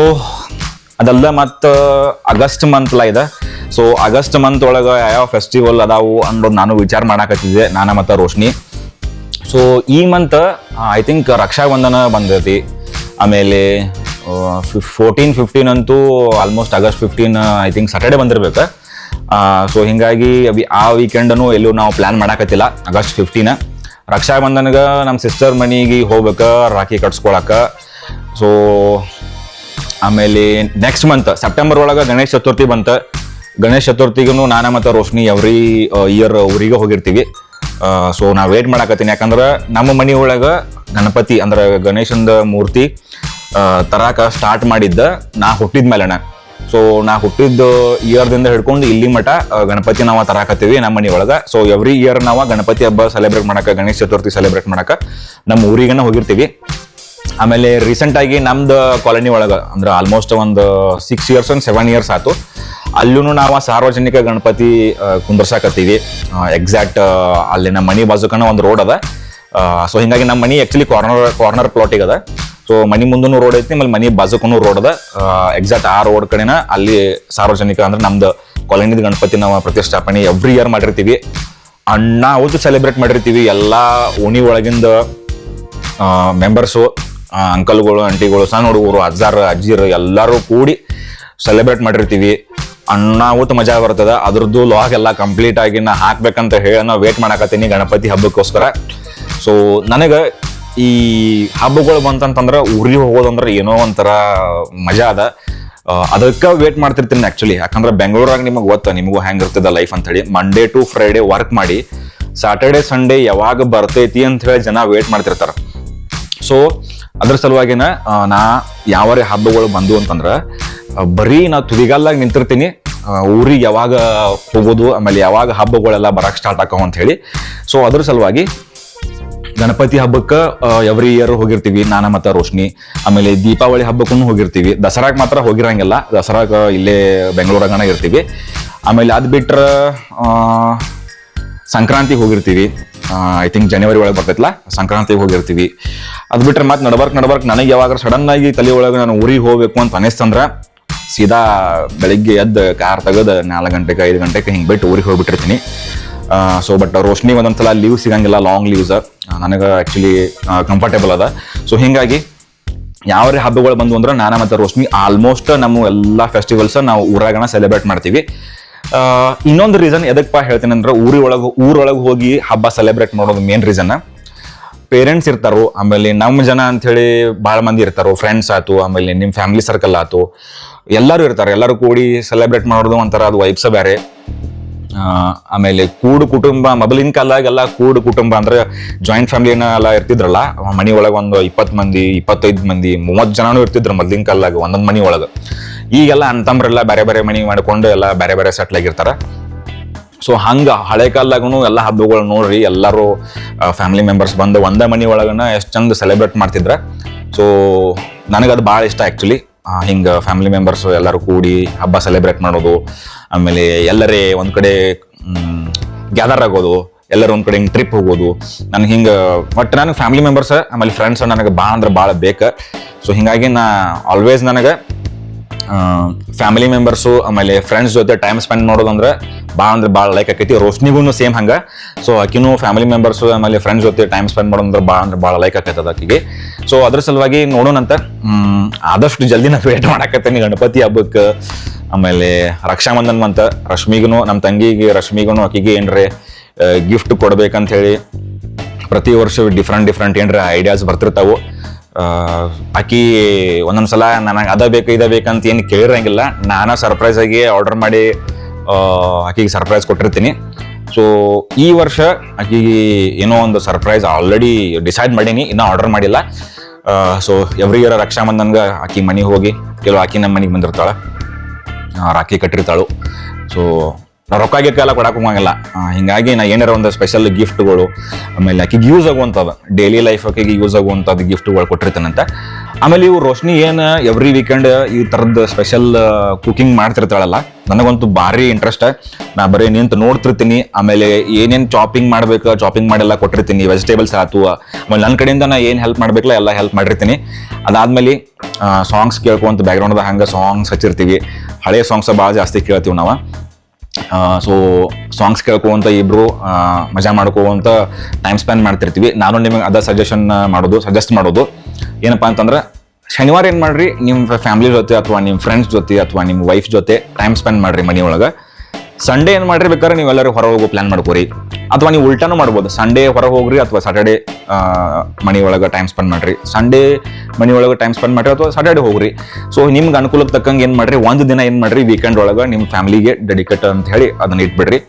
ಅದಲ್ಲ ಮತ್ತು ಆಗಸ್ಟ್ ಮಂತ್ಲ ಇದೆ. ಸೊ ಆಗಸ್ಟ್ ಮಂತ್ ಒಳಗೆ ಯಾವ ಫೆಸ್ಟಿವಲ್ ಅದಾವು ಅನ್ನೋದು ನಾನು ವಿಚಾರ ಮಾಡಾಕತ್ತಿದ್ದೆ, ನಾನು ಮತ್ತು ರೋಶ್ನಿ. ಸೊ ಈ ಮಂತ್ ಐ ಥಿಂಕ್ ರಕ್ಷಾಬಂಧನ ಬಂದೈತಿ. ಆಮೇಲೆ 14-15 ಅಂತೂ almost August 15 I think Saturday ಬಂದಿರ್ಬೇಕು. ಸೊ ಹಿಂಗಾಗಿ ಆ ವೀಕೆಂಡನು ಎಲ್ಲೂ ನಾವು ಪ್ಲ್ಯಾನ್ ಮಾಡಾಕತ್ತಿಲ್ಲ. ಆಗಸ್ಟ್ 15 ರಕ್ಷಾಬಂಧನಗೆ ನಮ್ಮ ಸಿಸ್ಟರ್ ಮನೆಗೆ ಹೋಗ್ಬೇಕು ರಾಖಿ ಕಟ್ಸ್ಕೊಳಕ್ಕೆ. ಸೊ ಆಮೇಲೆ ನೆಕ್ಸ್ಟ್ ಮಂತ್ ಸೆಪ್ಟೆಂಬರ್ ಒಳಗೆ ಗಣೇಶ ಚತುರ್ಥಿ ಬಂತು. ಗಣೇಶ ಚತುರ್ಥಿಗೂ ನಾನು ಮತ್ತು ರೋಶ್ನಿ ಎವ್ರಿ ಇಯರ್ ಊರಿಗೆ ಹೋಗಿರ್ತೀವಿ. ಸೊ ನಾ ವೇಟ್ ಮಾಡಾಕತ್ತೀನಿ, ಯಾಕಂದ್ರೆ ನಮ್ಮ ಮನೆ ಒಳಗೆ ಗಣಪತಿ ಅಂದ್ರೆ ಗಣೇಶಂದ ಮೂರ್ತಿ ತರಾಕ ಸ್ಟಾರ್ಟ್ ಮಾಡಿದ್ದ ನಾ ಹುಟ್ಟಿದ ಮೇಲೆನ. ಸೊ ನಾ ಹುಟ್ಟಿದ ಇಯರ್ದಿಂದ ಹಿಡ್ಕೊಂಡು ಇಲ್ಲಿ ಮಠ ಗಣಪತಿ ನಾವು ತರಾಕತ್ತೀವಿ ನಮ್ಮ ಮನೆ ಒಳಗೆ. ಸೊ ಎವ್ರಿ ಇಯರ್ ನಾವು ಗಣಪತಿ ಹಬ್ಬ ಸೆಲೆಬ್ರೇಟ್ ಮಾಡಕ್ಕೆ, ಗಣೇಶ ಚತುರ್ಥಿ ಸೆಲೆಬ್ರೇಟ್ ಮಾಡಕ್ಕೆ ನಮ್ಮ ಊರಿಗನ ಹೋಗಿರ್ತೀವಿ. ಆಮೇಲೆ ರೀಸೆಂಟಾಗಿ ನಮ್ದು ಕಾಲೋನಿ ಒಳಗೆ ಅಂದ್ರೆ ಆಲ್ಮೋಸ್ಟ್ ಒಂದು 6 years 7 years ಆಯ್ತು. ಅಲ್ಲೂ ನಾವು ಸಾರ್ವಜನಿಕ ಗಣಪತಿ ಕುಂದರ್ಸಾಕತ್ತೀವಿ. ಎಕ್ಸಾಕ್ಟ್ ಅಲ್ಲಿ ನಮ್ಮ ಮನೆ ಬಾಜುಕನ ಒಂದು ರೋಡ್ ಅದ. ಸೊ ಹಿಂಗಾಗಿ ನಮ್ಮ ಮನೆ ಆ್ಯಕ್ಚುಲಿ ಕಾರ್ನರ್ ಪ್ಲಾಟಿಗೆ ಅದ. ಸೊ ಮನೆ ಮುಂದೂ ರೋಡ್ ಐತಿ, ಆಮೇಲೆ ಮನೆ ಬಾಜುಕೂ ರೋಡ್ ಅದ. ಎಕ್ಸಾಕ್ಟ್ ಆ ರೋಡ್ ಕಡೆನ ಅಲ್ಲಿ ಸಾರ್ವಜನಿಕ ಅಂದ್ರೆ ನಮ್ದು ಕಾಲೋನಿದ ಗಣಪತಿ ನಾವು ಪ್ರತಿಷ್ಠಾಪನೆ ಎವ್ರಿ ಇಯರ್ ಮಾಡಿರ್ತೀವಿ. ನಾವು ಸೆಲೆಬ್ರೇಟ್ ಮಾಡಿರ್ತೀವಿ. ಎಲ್ಲ ಓಣಿ ಒಳಗಿಂದ ಮೆಂಬರ್ಸು, ಅಂಕಲ್ಗಳು, ಆಂಟಿಗಳು, ಸಣ್ಣ ಹುಡುಗರು, ಅಜ್ಜಾರು, ಅಜ್ಜಿರು ಎಲ್ಲರೂ ಕೂಡಿ ಸೆಲೆಬ್ರೇಟ್ ಮಾಡಿರ್ತೀವಿ. ಅಣ್ಣಾವತ್ತು ಮಜಾ ಬರ್ತದ. ಅದ್ರದ್ದು ಲಾಗ್ ಎಲ್ಲ ಕಂಪ್ಲೀಟ್ ಆಗಿ ನಾ ಹಾಕ್ಬೇಕಂತ ಹೇಳಿ ನಾ ವೇಟ್ ಮಾಡಾಕತ್ತೀನಿ ಗಣಪತಿ ಹಬ್ಬಕ್ಕೋಸ್ಕರ. ಸೊ ನನಗೆ ಈ ಹಬ್ಬಗಳು ಬಂತಂತಂದ್ರೆ ಊರಿಗೆ ಹೋಗೋದಂದ್ರೆ ಏನೋ ಒಂಥರ ಮಜಾ ಅದ. ಅದಕ್ಕೆ ವೇಟ್ ಮಾಡ್ತಿರ್ತೀನಿ ಆ್ಯಕ್ಚುಲಿ. ಯಾಕಂದ್ರೆ ಬೆಂಗಳೂರಾಗ ನಿಮಗೆ ಗೊತ್ತ, ನಿಮಗೂ ಹೆಂಗೆ ಇರ್ತದ ಲೈಫ್ ಅಂತೇಳಿ. ಮಂಡೇ ಟು ಫ್ರೈಡೇ ವರ್ಕ್ ಮಾಡಿ ಸ್ಯಾಟರ್ಡೆ ಸಂಡೇ ಯಾವಾಗ ಬರ್ತೈತಿ ಅಂತ ಹೇಳಿ ಜನ ವೇಟ್ ಮಾಡ್ತಿರ್ತಾರೆ. ಸೊ ಅದ್ರ ಸಲುವಾಗಿನ ನಾ ಯಾವರೇ ಹಬ್ಬಗಳು ಬಂದು ಅಂತಂದ್ರೆ ಬರೀ ನಾ ತುದಿಗಾಲಾಗ ನಿಂತಿರ್ತೀನಿ. ಊರಿಗೆ ಯಾವಾಗ ಹೋಗೋದು, ಆಮೇಲೆ ಯಾವಾಗ ಹಬ್ಬಗಳೆಲ್ಲ ಬರಕ್ಕೆ ಸ್ಟಾರ್ಟ್ ಆಕಾವ ಅಂತ ಹೇಳಿ. ಸೊ ಅದ್ರ ಸಲುವಾಗಿ ಗಣಪತಿ ಹಬ್ಬಕ್ಕೆ ಎವ್ರಿ ಇಯರ್ ಹೋಗಿರ್ತೀವಿ ನಾನು ಮತ್ತು ರೋಶ್ನಿ. ಆಮೇಲೆ ದೀಪಾವಳಿ ಹಬ್ಬಕ್ಕೂ ಹೋಗಿರ್ತೀವಿ. ದಸರಾಗೆ ಮಾತ್ರ ಹೋಗಿರಂಗಿಲ್ಲ, ದಸರಾಗ ಇಲ್ಲೇ ಬೆಂಗಳೂರಾಗನ ಇರ್ತೀವಿ. ಆಮೇಲೆ ಅದು ಬಿಟ್ರೆ ಸಂಕ್ರಾಂತಿಗೆ ಹೋಗಿರ್ತೀವಿ. ಐ ಥಿಂಕ್ ಜನವರಿ ಒಳಗೆ ಬರ್ತೈತಲ್ಲ, ಸಂಕ್ರಾಂತಿಗೆ ಹೋಗಿರ್ತೀವಿ. ಅದು ಬಿಟ್ರೆ ಮತ್ತೆ ನಡ್ಬರ್ಕ್ ನನಗೆ ಯಾವಾಗ ಸಡನ್ ಆಗಿ ತಲೆ ಒಳಗೆ ನಾನು ಊರಿಗೆ ಹೋಗ್ಬೇಕು ಅಂತ ಅನಿಸ್ತಂದ್ರೆ ಸೀದಾ ಬೆಳಿಗ್ಗೆ ಎದ್ದು ಕಾರ್ ತೆಗೆದು 4 ಗಂಟೆಗೆ 5 ಗಂಟೆಗೆ ಹಿಂಗೆ ಬಿಟ್ಟು ಊರಿಗೆ ಹೋಗ್ಬಿಟ್ಟಿರ್ತೀನಿ. ಸೊ ಬಟ್ ರೋಶ್ನಿ ಒಂದೊಂದ್ಸಲ ಲೀವ್ ಸಿಗಂಗಿಲ್ಲ, ಲಾಂಗ್ ಲೀವ್ಸ್. ನನಗೆ ಆ್ಯಕ್ಚುಲಿ ಕಂಫರ್ಟೇಬಲ್ ಅದ. ಸೊ ಹೀಗಾಗಿ ಯಾವ್ಯಾವ ಹಬ್ಬಗಳು ಬಂದು ಅಂದ್ರೆ ನಾನು ಮತ್ತು ರೋಶ್ನಿ ಆಲ್ಮೋಸ್ಟ್ ನಮ್ಮ ಎಲ್ಲ ಫೆಸ್ಟಿವಲ್ಸ್ ನಾವು ಊರಾಗನ ಸೆಲೆಬ್ರೇಟ್ ಮಾಡ್ತೀವಿ. ಇನ್ನೊಂದು ರೀಸನ್ ಎದಕ್ಕಪ್ಪ ಹೇಳ್ತೀನಿ ಅಂದ್ರೆ ಊರೊಳಗೆ ಹೋಗಿ ಹಬ್ಬ ಸೆಲೆಬ್ರೇಟ್ ಮಾಡೋದು ಮೇನ್ ರೀಸನ್, ಪೇರೆಂಟ್ಸ್ ಇರ್ತಾರೋ, ಆಮೇಲೆ ನಮ್ಮ ಜನ ಅಂಥೇಳಿ ಭಾಳ ಮಂದಿ ಇರ್ತಾರೋ, ಫ್ರೆಂಡ್ಸ್ ಆಯ್ತು, ಆಮೇಲೆ ನಿಮ್ಮ ಫ್ಯಾಮಿಲಿ ಸರ್ಕಲ್ ಆಯ್ತು, ಎಲ್ಲರೂ ಇರ್ತಾರೆ. ಎಲ್ಲರೂ ಕೂಡಿ ಸೆಲೆಬ್ರೇಟ್ ಮಾಡೋದು ಒಂಥರ ಅದು ವೈಬ್ಸ ಬೇರೆ. ಆಮೇಲೆ ಕೂಡು ಕುಟುಂಬ, ಮೊದಲಿನ ಕಾಲಾಗೆಲ್ಲ ಕೂಡು ಕುಟುಂಬ ಅಂದ್ರೆ ಜಾಯಿಂಟ್ ಫ್ಯಾಮಿಲಿನ ಎಲ್ಲ ಇರ್ತಿದ್ರಲ್ಲ. ಮನೆ ಒಳಗೆ ಒಂದು 20 ಮಂದಿ 25 ಮಂದಿ 30 ಜನನೂ ಇರ್ತಿದ್ರು ಮೊದಲಿನ ಕಾಲಾಗ ಒಂದೊಂದು ಮನೆ ಒಳಗೆ. ಈಗೆಲ್ಲ ಅಂತಂಬ್ರೆಲ್ಲ ಬೇರೆ ಬೇರೆ ಮನೆ ಮಾಡ್ಕೊಂಡು ಎಲ್ಲ ಬೇರೆ ಬೇರೆ ಸೆಟ್ಲ್ ಆಗಿರ್ತಾರೆ. ಸೊ ಹಂಗೆ ಹಳೆ ಕಾಲದಾಗೂ ಎಲ್ಲ ಹಬ್ಬಗಳು ನೋಡ್ರಿ, ಎಲ್ಲರೂ ಫ್ಯಾಮಿಲಿ ಮೆಂಬರ್ಸ್ ಬಂದು ಒಂದೇ ಮನೆ ಒಳಗನ ಎಷ್ಟು ಚಂದ ಸೆಲೆಬ್ರೇಟ್ ಮಾಡ್ತಿದ್ರೆ. ಸೊ ನನಗದು ಭಾಳ ಇಷ್ಟ ಆ್ಯಕ್ಚುಲಿ. ಹಿಂಗೆ ಫ್ಯಾಮಿಲಿ ಮೆಂಬರ್ಸು ಎಲ್ಲರೂ ಕೂಡಿ ಹಬ್ಬ ಸೆಲೆಬ್ರೇಟ್ ಮಾಡೋದು, ಆಮೇಲೆ ಎಲ್ಲರೇ ಒಂದು ಕಡೆ ಗ್ಯಾದರ್ ಆಗೋದು, ಎಲ್ಲರೂ ಒಂದು ಕಡೆ ಹಿಂಗೆ ಟ್ರಿಪ್ ಹೋಗೋದು. ನನಗೆ ಹಿಂಗೆ ಒಟ್ಟು ನನಗೆ ಫ್ಯಾಮಿಲಿ ಮೆಂಬರ್ಸ್ ಆಮೇಲೆ ಫ್ರೆಂಡ್ಸ್ ನನಗೆ ಭಾಳ ಅಂದ್ರೆ ಭಾಳ ಬೇಕು. ಸೊ ಹೀಗಾಗಿ ನಾ ಆಲ್ವೇಸ್ ನನಗೆ ಫ್ಯಾಮಿಲಿ ಮೆಂಬರ್ಸು ಆಮೇಲೆ ಫ್ರೆಂಡ್ಸ್ ಜೊತೆ ಟೈಮ್ ಸ್ಪೆಂಡ್ ಮಾಡೋದಂದ್ರೆ ಭಾಳ ಲೈಕ್ ಆಕೈತಿ. ರೋಶ್ನಿಗೂ ಸೇಮ್ ಹಂಗೆ. ಸೊ ಆಕಿನೂ ಫ್ಯಾಮಿಲಿ ಮೆಂಬರ್ಸು ಆಮೇಲೆ ಫ್ರೆಂಡ್ಸ್ ಜೊತೆ ಟೈಮ್ ಸ್ಪೆಂಡ್ ಮಾಡೋದಂದ್ರೆ ಭಾಳ ಲೈಕ್ ಆಕೈತದ ಆಕಿಗೆ. ಸೊ ಅದ್ರ ಸಲುವಾಗಿ ನೋಡೋಣಂತ ಆದಷ್ಟು ಜಲ್ದಿ ನಾ ವೇಟ್ ಮಾಡಾಕತ್ತೀನಿ ಗಣಪತಿ ಹಬ್ಬಕ್ಕೆ. ಆಮೇಲೆ ರಕ್ಷಾಬಂಧನ್ ಅಂತ ರಶ್ಮಿಗೂ, ನಮ್ಮ ತಂಗಿಗೆ ರಶ್ಮಿಗೂ ಆಕಿಗೆ ಏನ್ರೆ ಗಿಫ್ಟ್ ಕೊಡ್ಬೇಕಂತ ಹೇಳಿ ಪ್ರತಿ ವರ್ಷ ಡಿಫ್ರೆಂಟ್ ಏನ್ರೆ ಐಡಿಯಾಸ್ ಬರ್ತಿರ್ತಾವು. ಆಕಿ ಒಂದೊಂದ್ಸಲ ನನಗೆ ಅದ ಬೇಕು ಇದ ಬೇಕಂತ ಏನು ಕೇಳಿರಂಗಿಲ್ಲ. ನಾನು ಸರ್ಪ್ರೈಸ್ ಆಗಿ ಆರ್ಡರ್ ಮಾಡಿ ಆಕಿಗೆ ಸರ್ಪ್ರೈಸ್ ಕೊಟ್ಟಿರ್ತೀನಿ. ಸೊ ಈ ವರ್ಷ ಆಕಿಗೆ ಏನೋ ಒಂದು ಸರ್ಪ್ರೈಸ್ ಆಲ್ರೆಡಿ ಡಿಸೈಡ್ ಮಾಡೀನಿ, ಇನ್ನೂ ಆರ್ಡರ್ ಮಾಡಿಲ್ಲ. ಸೊ ಎವ್ರಿ ಇಯರ್ ರಕ್ಷಾಬಂಧನ್ಗೆ ಆಕಿ ಮನೆಗೆ ಹೋಗಿ ಆಕಿ ನಮ್ಮ ಮನೆಗೆ ಬಂದಿರ್ತಾಳೆ, ರಾಖಿ ಕಟ್ಟಿರ್ತಾಳು. ಸೊ ರೊಕ್ಕ ಗಿಕ್ಕೆಲ್ಲ ಕೊಡಕ್ಕೆ ಹೋಗಂಗಿಲ್ಲ. ಹಿಂಗಾಗಿ ನಾ ಏನಾರ ಒಂದು ಸ್ಪೆಷಲ್ ಗಿಫ್ಟ್ಗಳು ಆಮೇಲೆ ಆಕಿಗೆ ಯೂಸ್ ಆಗುವಂಥದ್ದು, ಡೈಲಿ ಲೈಫ್ ಆಕಿಗೆ ಯೂಸ್ ಆಗುವಂಥದ್ದು ಗಿಫ್ಟ್ಗಳು ಕೊಟ್ಟಿರ್ತಾನಂತ. ಆಮೇಲೆ ಇವು ರೋಶ್ನಿ ಏನು ಎವ್ರಿ ವೀಕೆಂಡ್ ಈ ಥರದ್ದು ಸ್ಪೆಷಲ್ ಕುಕಿಂಗ್ ಮಾಡ್ತಿರ್ತಾಳಲ್ಲ, ನನಗಂತೂ ಭಾರಿ ಇಂಟ್ರೆಸ್ಟ್. ನಾ ಬರೀ ನಿಂತು ನೋಡ್ತಿರ್ತೀನಿ. ಆಮೇಲೆ ಏನೇನು ಚಾಪಿಂಗ್ ಮಾಡ್ಬೇಕು ಚಾಪಿಂಗ್ ಮಾಡೆಲ್ಲ ಕೊಟ್ಟಿರ್ತೀನಿ, ವೆಜಿಟೇಬಲ್ಸ್ ಆಯ್ತು. ಆಮೇಲೆ ನನ್ನ ಕಡೆಯಿಂದ ನಾ ಏನು ಹೆಲ್ಪ್ ಮಾಡ್ಬೇಕಲ್ಲ ಎಲ್ಲ ಹೆಲ್ಪ್ ಮಾಡಿರ್ತೀನಿ. ಅದಾದ್ಮೇಲೆ ಸಾಂಗ್ಸ್ ಕೇಳ್ಕೊಂತ ಬ್ಯಾಕ್ಗ್ರೌಂಡ್ದಾಗ ಹಂಗೆ ಸಾಂಗ್ಸ್ ಹಚ್ಚಿರ್ತೀವಿ. ಹಳೆಯ ಸಾಂಗ್ಸ್ ಭಾಳ ಜಾಸ್ತಿ ಕೇಳ್ತೀವಿ ನಾವು. ಸೊ ಸಾಂಗ್ಸ್ ಕೇಳ್ಕೊಂತ ಇಬ್ರು ಮಜಾ ಮಾಡ್ಕೋವಂತ ಟೈಮ್ ಸ್ಪೆಂಡ್ ಮಾಡ್ತಿರ್ತೀವಿ. ನಾನು ನಿಮಗೆ ಅದ ಸಜೆಸ್ಟ್ ಮಾಡೋದು ಏನಪ್ಪಾ ಅಂತಂದ್ರೆ, ಶನಿವಾರ ಏನು ಮಾಡ್ರಿ, ನಿಮ್ಮ ಫ್ಯಾಮಿಲಿ ಜೊತೆ ಅಥವಾ ನಿಮ್ಮ ಫ್ರೆಂಡ್ಸ್ ಜೊತೆ ಅಥವಾ ನಿಮ್ಮ ವೈಫ್ ಜೊತೆ ಟೈಮ್ ಸ್ಪೆಂಡ್ ಮಾಡ್ರಿ ಮನೆ ಒಳಗೆ. ಸಂಡೇ ಏನು ಮಾಡ್ರಿ, ಬೇಕಾದ್ರೆ ನೀವೆಲ್ಲರೂ ಹೊರ ಹೋಗೋ ಪ್ಲಾನ್ ಮಾಡ್ಕೋರಿ. ಅಥವಾ ನೀವು ಉಲ್ಟಾನು ಮಾಡ್ಬೋದು, ಸಂಡೇ ಹೊರಗೆ ಹೋಗ್ರಿ ಅಥವಾ ಸಾಟರ್ಡೇ ಮನೆ ಒಳಗೆ ಟೈಮ್ ಸ್ಪೆಂಡ್ ಮಾಡ್ರಿ. ಸಂಡೇ ಮನೆ ಒಳಗೆ ಟೈಮ್ ಸ್ಪೆಂಡ್ ಮಾಡ್ರಿ ಅಥವಾ ಸಾಟರ್ಡೇ ಹೋಗ್ರಿ. ಸೊ ನಿಮ್ಗೆ ಅನುಕೂಲಕ್ಕೆ ತಕ್ಕಂಗೆ ಏನು ಮಾಡ್ರಿ, ಒಂದು ದಿನ ಏನು ಮಾಡ್ರಿ ವೀಕೆಂಡ್ ಒಳಗೆ ನಿಮ್ಮ ಫ್ಯಾಮಿಲಿಗೆ ಡೆಡಿಕೇಟ್ ಅಂತ ಹೇಳಿ ಅದನ್ನ ಇಟ್ಬಿಡ್ರಿ.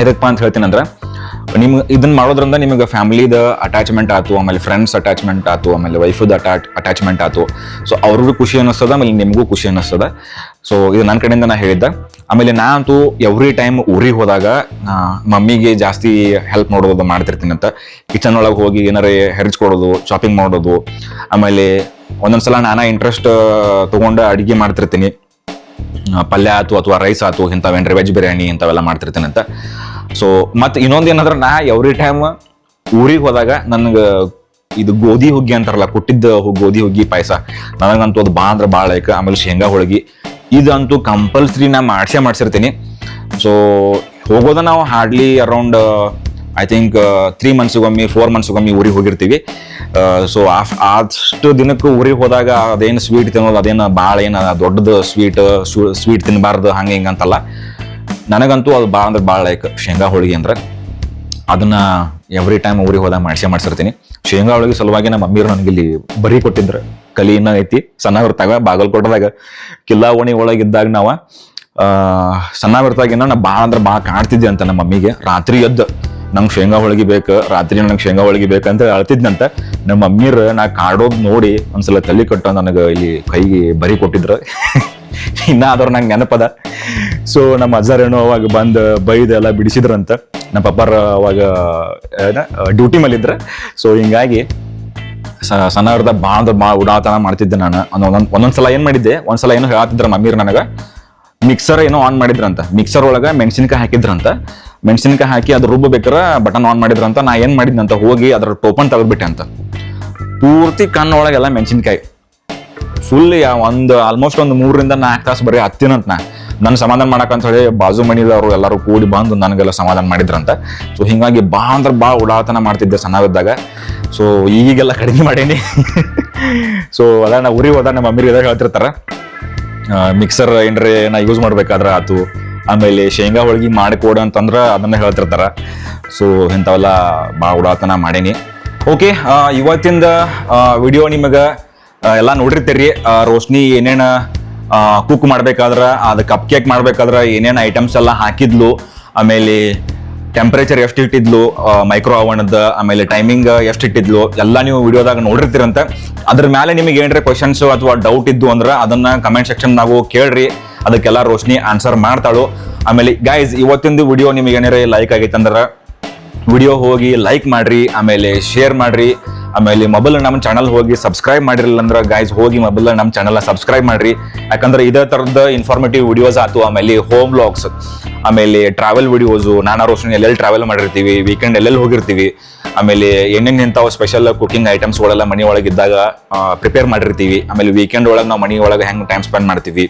ಎದಕ್ಕಪ್ಪ ಅಂತ ಹೇಳ್ತೀನಿ ಅಂದ್ರೆ, ನಿಮ್ಗೆ ಇದನ್ನ ಮಾಡೋದ್ರಿಂದ ನಿಮಗೆ ಫ್ಯಾಮಿಲಿದ ಅಟ್ಯಾಚ್ಮೆಂಟ್ ಆಯ್ತು, ಆಮೇಲೆ ಫ್ರೆಂಡ್ಸ್ ಅಟ್ಯಾಚ್ಮೆಂಟ್ ಆಯ್ತು, ಆಮೇಲೆ ವೈಫದ ಅಟ್ಯಾಚ್ಮೆಂಟ್ ಆಯ್ತು. ಸೊ ಅವ್ರಿಗೂ ಖುಷಿ ಅನ್ನಿಸ್ತದ, ಆಮೇಲೆ ನಿಮಗೂ ಖುಷಿ ಅನ್ನಿಸ್ತದ. ಸೊ ಇದು ನನ್ನ ಕಡೆಯಿಂದ ನಾ ಹೇಳಿದ್ದೆ. ಆಮೇಲೆ ನಾ ಅಂತೂ ಎವ್ರಿ ಟೈಮ್ ಊರಿಗೆ ಹೋದಾಗ ಮಮ್ಮಿಗೆ ಜಾಸ್ತಿ ಹೆಲ್ಪ್ ಮಾಡೋದು ಮಾಡ್ತಿರ್ತೀನಿ ಅಂತ. ಕಿಚನ್ ಒಳಗೆ ಹೋಗಿ ಏನಾರೇ ಹೆರ್ಚ್ಕೊಡೋದು, ಶಾಪಿಂಗ್ ಮಾಡೋದು, ಆಮೇಲೆ ಒಂದೊಂದ್ಸಲ ನಾನಾ ಇಂಟ್ರೆಸ್ಟ್ ತೊಗೊಂಡು ಅಡುಗೆ ಮಾಡ್ತಿರ್ತೀನಿ. ಪಲ್ಯ ಆಯ್ತು ಅಥವಾ ರೈಸ್ ಆಯ್ತು, ಇಂಥವೇನ್ರಿ ವೆಜ್ ಬಿರಿಯಾನಿ ಇಂಥವೆಲ್ಲ ಮಾಡ್ತಿರ್ತೀನಿ ಅಂತ. ಸೊ ಮತ್ತು ಇನ್ನೊಂದು ಏನಂದ್ರೆ ನಾ ಎವ್ರಿ ಟೈಮ್ ಊರಿಗೆ ಹೋದಾಗ ನನಗೆ ಇದು ಗೋಧಿ ಹುಗ್ಗಿ ಅಂತಾರಲ್ಲ, ಕುಟ್ಟಿದ್ದ ಗೋಧಿ ಹುಗ್ಗಿ ಪಾಯಸ, ನನಗಂತೂ ಅದು ಭಾಳ ಅಂದ್ರೆ ಭಾಳ ಲೈಕ್. ಆಮೇಲೆ ಶೇಂಗಾ ಹೋಳಿಗೆ ಇದಂತೂ ಕಂಪಲ್ಸರಿ ನಾ ಮಾಡ್ಸಿರ್ತೀನಿ. ಸೊ ಹೋಗೋದ ನಾವು ಹಾರ್ಡ್ಲಿ ಅರೌಂಡ್ ಐ ಥಿಂಕ್ 3 ಮಂತ್ಸ್ಗೊಮ್ಮೆ 4 ಮಂತ್ಸ್ಗೊಮ್ಮೆ ಊರಿಗೆ ಹೋಗಿರ್ತೀವಿ. ಸೊ ಅಷ್ಟು ದಿನಕ್ಕೂ ಊರಿಗೆ ಹೋದಾಗ ಅದೇನು ಸ್ವೀಟ್ ತಿನ್ನೋದು ಅದೇನು ಭಾಳ ಏನು ದೊಡ್ಡದು ಸ್ವೀಟ್ ತಿನ್ನಬಾರ್ದು ಹಂಗೆ ಹಿಂಗೆ ಅಂತಲ್ಲ. ನನಗಂತೂ ಅದು ಭಾಳ ಅಂದ್ರೆ ಭಾಳ ಲೈಕ್ ಶೇಂಗಾ ಹೋಳಿಗೆ ಅಂದ್ರೆ. ಅದನ್ನ ಎವ್ರಿ ಟೈಮ್ ಊರಿಗೆ ಹೋದಾಗ ಮಾಡ್ಸಿರ್ತೀನಿ. ಶೇಂಗಾ ಹೋಳಿಗೆ ಸಲುವಾಗಿ ನಮ್ಮ ಮಮ್ಮಿಯರು ನನಗೆ ಇಲ್ಲಿ ಬರೀ ಕೊಟ್ಟಿದ್ರು. ಕಲಿ ಇನ್ನೂ ಐತಿ ಸಣ್ಣ ಬರ್ತಾಗ ಬಾಗಲಕೋಟದಾಗ ಕಿಲ್ಲಾ ಓಣಿ ಒಳಗಿದ್ದಾಗ ನಾವು ಸಣ್ಣ ಬರ್ತಾಗಿನ ನಾ ಭಾಳ ಅಂದ್ರೆ ಭಾಳ ಕಾಣ್ತಿದ್ದೆ ಅಂತ ನಮ್ಮ ಮಮ್ಮಿಗೆ. ರಾತ್ರಿ ಎದ್ದು ನಂಗೆ ಶೇಂಗಾ ಹೋಳಿಗೆ ಬೇಕು, ರಾತ್ರಿ ನಂಗೆ ಶೇಂಗಾ ಹೋಳಿಗೆ ಬೇಕಂತ ಅಳ್ತಿದ್ನಂತ. ನಮ್ಮ ಮಮ್ಮಿಯರು ನಾ ಕಾಡೋದು ನೋಡಿ ಒಂದ್ಸಲ ತಲೆ ಕಟ್ಟ ನನಗೆ ಇಲ್ಲಿ ಕೈಗೆ ಬರೀ ಕೊಟ್ಟಿದ್ರು. ಇನ್ನ ಆದವ್ರು ನಂಗೆ ನೆನಪದ. ಸೊ ನಮ್ಮ ಅಜ್ಜಾರೇನೋ ಅವಾಗ ಬಂದು ಬೈದು ಎಲ್ಲ ಬಿಡಿಸಿದ್ರಂತ. ನಮ್ಮ ಪಪ್ಪಾರ ಅವಾಗ ಡ್ಯೂಟಿ ಮೇಲಿದ್ರ. ಸೊ ಹಿಂಗಾಗಿ ಸಣ್ಣವ್ರದ ಭಾಳ ಉಡಾತನ ಮಾಡ್ತಿದ್ದೆ ನಾನು. ಒಂದೊಂದ್ಸಲ ಏನ್ ಮಾಡಿದ್ದೆ, ಒಂದ್ಸಲ ಏನೋ ಹೇಳ್ತಿದ್ರ ಮಮ್ಮೀರ್ ನನಗ, ಮಿಕ್ಸರ್ ಏನೋ ಆನ್ ಮಾಡಿದ್ರಂತ. ಮಿಕ್ಸರ್ ಒಳಗ ಮೆಣಸಿನ್ಕಾಯಿ ಹಾಕಿದ್ರಂತ. ಮೆಣಸಿನ್ಕಾಯಿ ಹಾಕಿ ಅದು ರುಬ್ಬಬೇಕಾರ ಬಟನ್ ಆನ್ ಮಾಡಿದ್ರಂತ. ನಾ ಏನ್ ಮಾಡಿದ್ನಂತ ಹೋಗಿ ಅದ್ರ ಟೋಪನ್ ತೆಗೆದ್ಬಿಟ್ಟೆ ಅಂತ. ಪೂರ್ತಿ ಕಣ್ಣೊಳಗೆಲ್ಲ ಮೆಣಸಿನ್ಕಾಯಿ ಫುಲ್ ಆಲ್ಮೋಸ್ಟ್ ಒಂದು 3 ರಿಂದ 4 ತಾಸು ಬರೀ ಹತ್ತಿನಂತ. ನನ್ನ ಸಮಾಧಾನ ಮಾಡಕಂತ ಹೇಳಿ ಬಾಜು ಮನಿದವರು ಎಲ್ಲರೂ ಕೂಡಿ ಬಂದು ನನಗೆಲ್ಲ ಸಮಾಧಾನ ಮಾಡಿದ್ರಂತ. ಸೊ ಹಿಂಗಾಗಿ ಭಾಳ ಅಂದ್ರೆ ಭಾಳ ಉಡಾತನ ಮಾಡ್ತಿದ್ದೆ ಸಣ್ಣವಿದ್ದಾಗ. ಸೊ ಈಗೆಲ್ಲ ಕಡಿಮೆ ಮಾಡೇನಿ. ಸೊ ಅದ ನಾ ಊರಿಗೆ ಹೋದಾಗ ನಮ್ಮ ಮಮ್ಮಿಗೆ ಇದಾಗ ಹೇಳ್ತಿರ್ತಾರ, ಮಿಕ್ಸರ್ ಏನ್ರಿ ನಾ ಯೂಸ್ ಮಾಡ್ಬೇಕಾದ್ರೆ ಆತು, ಆಮೇಲೆ ಶೇಂಗಾ ಹೋಳಿಗೆ ಮಾಡಿಕೊಡು ಅಂತಂದ್ರೆ ಅದನ್ನ ಹೇಳ್ತಿರ್ತಾರ. ಸೊ ಇಂಥವೆಲ್ಲ ಭಾಳ ಉಡಾತನ ಮಾಡೇನಿ. ಓಕೆ, ಇವತ್ತಿಂದ ವಿಡಿಯೋ ನಿಮಗೆ ಎಲ್ಲ ನೋಡಿರ್ತೀರಿ. ರೋಶ್ನಿ ಏನೇನು ಕುಕ್ ಮಾಡ್ಬೇಕಾದ್ರೆ, ಅದು ಕಪ್ ಕೇಕ್ ಮಾಡ್ಬೇಕಾದ್ರೆ ಏನೇನು ಐಟಮ್ಸ್ ಎಲ್ಲ ಹಾಕಿದ್ಲು, ಆಮೇಲೆ ಟೆಂಪರೇಚರ್ ಎಷ್ಟು ಇಟ್ಟಿದ್ಲು ಮೈಕ್ರೋ ಅವನದ, ಆಮೇಲೆ ಟೈಮಿಂಗ್ ಎಷ್ಟು ಇಟ್ಟಿದ್ಲು ಎಲ್ಲ ನೀವು ವಿಡಿಯೋದಾಗ ನೋಡಿರ್ತೀರಂತೆ. ಅದ್ರ ಮೇಲೆ ನಿಮಗೆ ಏನ್ರಿ ಕ್ವಶನ್ಸ್ ಅಥವಾ ಡೌಟ್ ಇದ್ದು ಅಂದ್ರೆ ಅದನ್ನ ಕಮೆಂಟ್ ಸೆಕ್ಷನ್ ನಾವು ಕೇಳ್ರಿ, ಅದಕ್ಕೆಲ್ಲ ರೋಶ್ನಿ ಆನ್ಸರ್ ಮಾಡ್ತಾಳು. ಆಮೇಲೆ ಗೈಸ್, ಇವತ್ತಿಂದು ವಿಡಿಯೋ ನಿಮಗೆ ಏನಾರೇ ಲೈಕ್ ಆಗೈತಂದ್ರೆ ವಿಡಿಯೋ ಹೋಗಿ ಲೈಕ್ ಮಾಡ್ರಿ, ಆಮೇಲೆ ಶೇರ್ ಮಾಡ್ರಿ, ಆಮೇಲೆ ಮೊಬೈಲ್ ನಮ್ಮ ಚಾನಲ್ ಹೋಗಿ ಸಬ್ಸ್ಕ್ರೈಬ್ ಮಾಡಿರಲಿಲ್ಲ ಅಂದ್ರೆ ಗೈಸ್ ಹೋಗಿ ಮೊಬೈಲ್ ನಮ್ಮ ಚಾನಲ್ ಸಬ್ಸ್ಕ್ರೈಬ್ ಮಾಡ್ರಿ. ಯಾಕಂದ್ರೆ ಇದೇ ಥರದ ಇನ್ಫಾರ್ಮೇಟಿವ್ ವಿಡಿಯೋಸ್ ಆಯ್ತು, ಆಮೇಲೆ ಹೋಮ್ ವ್ಲಾಗ್ಸ್, ಆಮೇಲೆ ಟ್ರಾವೆಲ್ ವಿಡಿಯೋಸು, ನಾನಾ ರೋಷನ್ ಎಲ್ಲೆಲ್ಲಿ ಟ್ರಾವೆಲ್ ಮಾಡಿರ್ತೀವಿ, ವೀಕೆಂಡ್ ಎಲ್ಲೆಲ್ಲಿ ಹೋಗಿರ್ತೀವಿ, ಆಮೇಲೆ ಏನೇನು ಇಂಥವು ಸ್ಪೆಷಲ್ ಕುಕಿಂಗ್ ಐಟಮ್ಸ್ಗಳೆಲ್ಲ ಮನೆ ಒಳಗಿದ್ದಾಗ ಪ್ರಿಪೇರ್ ಮಾಡಿರ್ತೀವಿ. ಆಮೇಲೆ ವೀಕೆಂಡ್ ಒಳಗೆ ನಾವು ಮನೆ ಒಳಗೆ ಹೆಂಗೆ ಟೈಮ್ ಸ್ಪೆಂಡ್ ಮಾಡ್ತೀವಿ,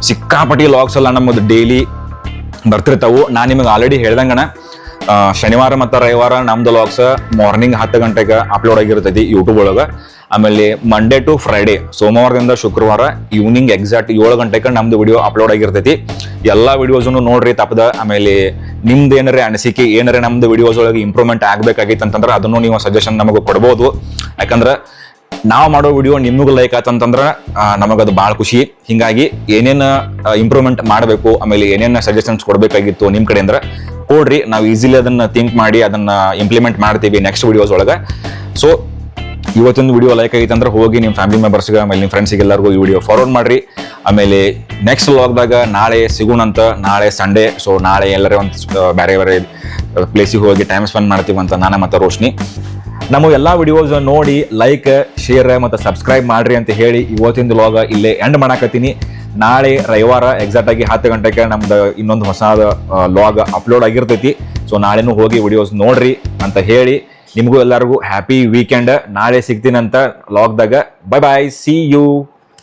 ಸಿಕ್ಕಾಪಟ್ಟಿ ವ್ಲಾಗ್ಸ್ ಎಲ್ಲ ನಮ್ಮದು ಡೈಲಿ ಬರ್ತಿರ್ತಾವು. ನಾನು ನಿಮಗೆ ಆಲ್ರೆಡಿ ಹೇಳ್ದಂಗಣ ಶನಿವಾರ ಮತ್ತು ರವಿವಾರ ನಮ್ದು ವ್ಲಾಗ್ಸ್ ಮಾರ್ನಿಂಗ್ 10 ಗಂಟೆಗೆ ಅಪ್ಲೋಡ್ ಆಗಿರ್ತೈತಿ ಯೂಟ್ಯೂಬ್ ಒಳಗೆ. ಆಮೇಲೆ ಮಂಡೇ ಟು ಫ್ರೈಡೇ, ಸೋಮವಾರದಿಂದ ಶುಕ್ರವಾರ ಈವ್ನಿಂಗ್ ಎಕ್ಸಾಕ್ಟ್ 7 ಗಂಟೆಗೆ ನಮ್ದು ವಿಡಿಯೋ ಅಪ್ಲೋಡ್ ಆಗಿರ್ತೈತಿ. ಎಲ್ಲ ವಿಡಿಯೋಸನ್ನು ನೋಡ್ರಿ ತಪ್ಪದ. ಆಮೇಲೆ ನಿಮ್ದು ಏನಾರೇ ಅನಿಸಿಕೆ, ಏನಾರೇ ನಮ್ದು ವಿಡಿಯೋಸ್ ಒಳಗೆ ಇಂಪ್ರೂವ್ಮೆಂಟ್ ಆಗ್ಬೇಕಾಗಿತ್ತು ಅಂತಂದ್ರೆ ಅದನ್ನು ನೀವು ಸಜೆಷನ್ ನಮಗೆ ಕೊಡ್ಬೋದು. ಯಾಕಂದ್ರೆ ನಾವು ಮಾಡೋ ವಿಡಿಯೋ ನಿಮಗೂ ಲೈಕ್ ಆತಂತಂದ್ರೆ ನಮಗದು ಭಾಳ ಖುಷಿ. ಹಿಂಗಾಗಿ ಏನೇನು ಇಂಪ್ರೂವ್ಮೆಂಟ್ ಮಾಡಬೇಕು, ಆಮೇಲೆ ಏನೇನು ಸಜೆಷನ್ಸ್ ಕೊಡಬೇಕಾಗಿತ್ತು ನಿಮ್ಮ ಕಡೆ ಅಂದ್ರೆ ಕೊಡ್ರಿ. ನಾವು ಈಸಿಲಿ ಅದನ್ನ ಥಿಂಕ್ ಮಾಡಿ ಅದನ್ನ ಇಂಪ್ಲಿಮೆಂಟ್ ಮಾಡ್ತೀವಿ ನೆಕ್ಸ್ಟ್ ವಿಡಿಯೋಸ್ ಒಳಗೆ. ಸೊ ಇವತ್ತೊಂದು ವಿಡಿಯೋ ಲೈಕ್ ಆಗೈತೆ ಅಂದ್ರೆ ಹೋಗಿ ನಿಮ್ಮ ಫ್ಯಾಮಿಲಿ ಮೆಂಬರ್ಸ್ಗೆ, ಆಮೇಲೆ ನಿಮ್ಮ ಫ್ರೆಂಡ್ಸಿಗೆ ಎಲ್ಲರಿಗೂ ಈ ವಿಡಿಯೋ ಫಾರ್ವರ್ಡ್ ಮಾಡ್ರಿ. ಆಮೇಲೆ ನೆಕ್ಸ್ಟ್ ವ್ಲಾಗ್ದಾಗ ನಾಳೆ ಸಿಗೋಣಂತ. ನಾಳೆ ಸಂಡೇ, ಸೊ ನಾಳೆ ಎಲ್ಲರೇ ಒಂದು ಬೇರೆ ಬೇರೆ ಪ್ಲೇಸಿಗೆ ಹೋಗಿ ಟೈಮ್ ಸ್ಪೆಂಡ್ ಮಾಡ್ತೀವಂತ ನಾನು ಮತ್ತು ರೋಶ್ನಿ. ನಮ್ಮ ಎಲ್ಲ ವಿಡಿಯೋಸ್ ನೋಡಿ ಲೈಕ್, ಶೇರ್ ಮತ್ತು ಸಬ್ಸ್ಕ್ರೈಬ್ ಮಾಡ್ರಿ ಅಂತ ಹೇಳಿ ಇವತ್ತಿನ ವ್ಲಾಗ್ ಇಲ್ಲೇ ಎಂಡ್ ಮಾಡಾಕತ್ತೀನಿ. ನಾಳೆ ರವಿವಾರ ಎಕ್ಸಾಕ್ಟ್ ಆಗಿ 10 ಗಂಟೆಗೆ ನಮ್ದು ಇನ್ನೊಂದು ಹೊಸದ ವ್ಲಾಗ್ ಅಪ್ಲೋಡ್ ಆಗಿರ್ತೈತಿ. ಸೊ ನಾಳೆನೂ ಹೋಗಿ ವಿಡಿಯೋಸ್ ನೋಡ್ರಿ ಅಂತ ಹೇಳಿ ನಿಮಗೂ ಎಲ್ಲರಿಗೂ ಹ್ಯಾಪಿ ವೀಕೆಂಡ್. ನಾಳೆ ಸಿಗ್ತೀನಂತ ವ್ಲಾಗ್ದಾಗ. Bye bye, see you.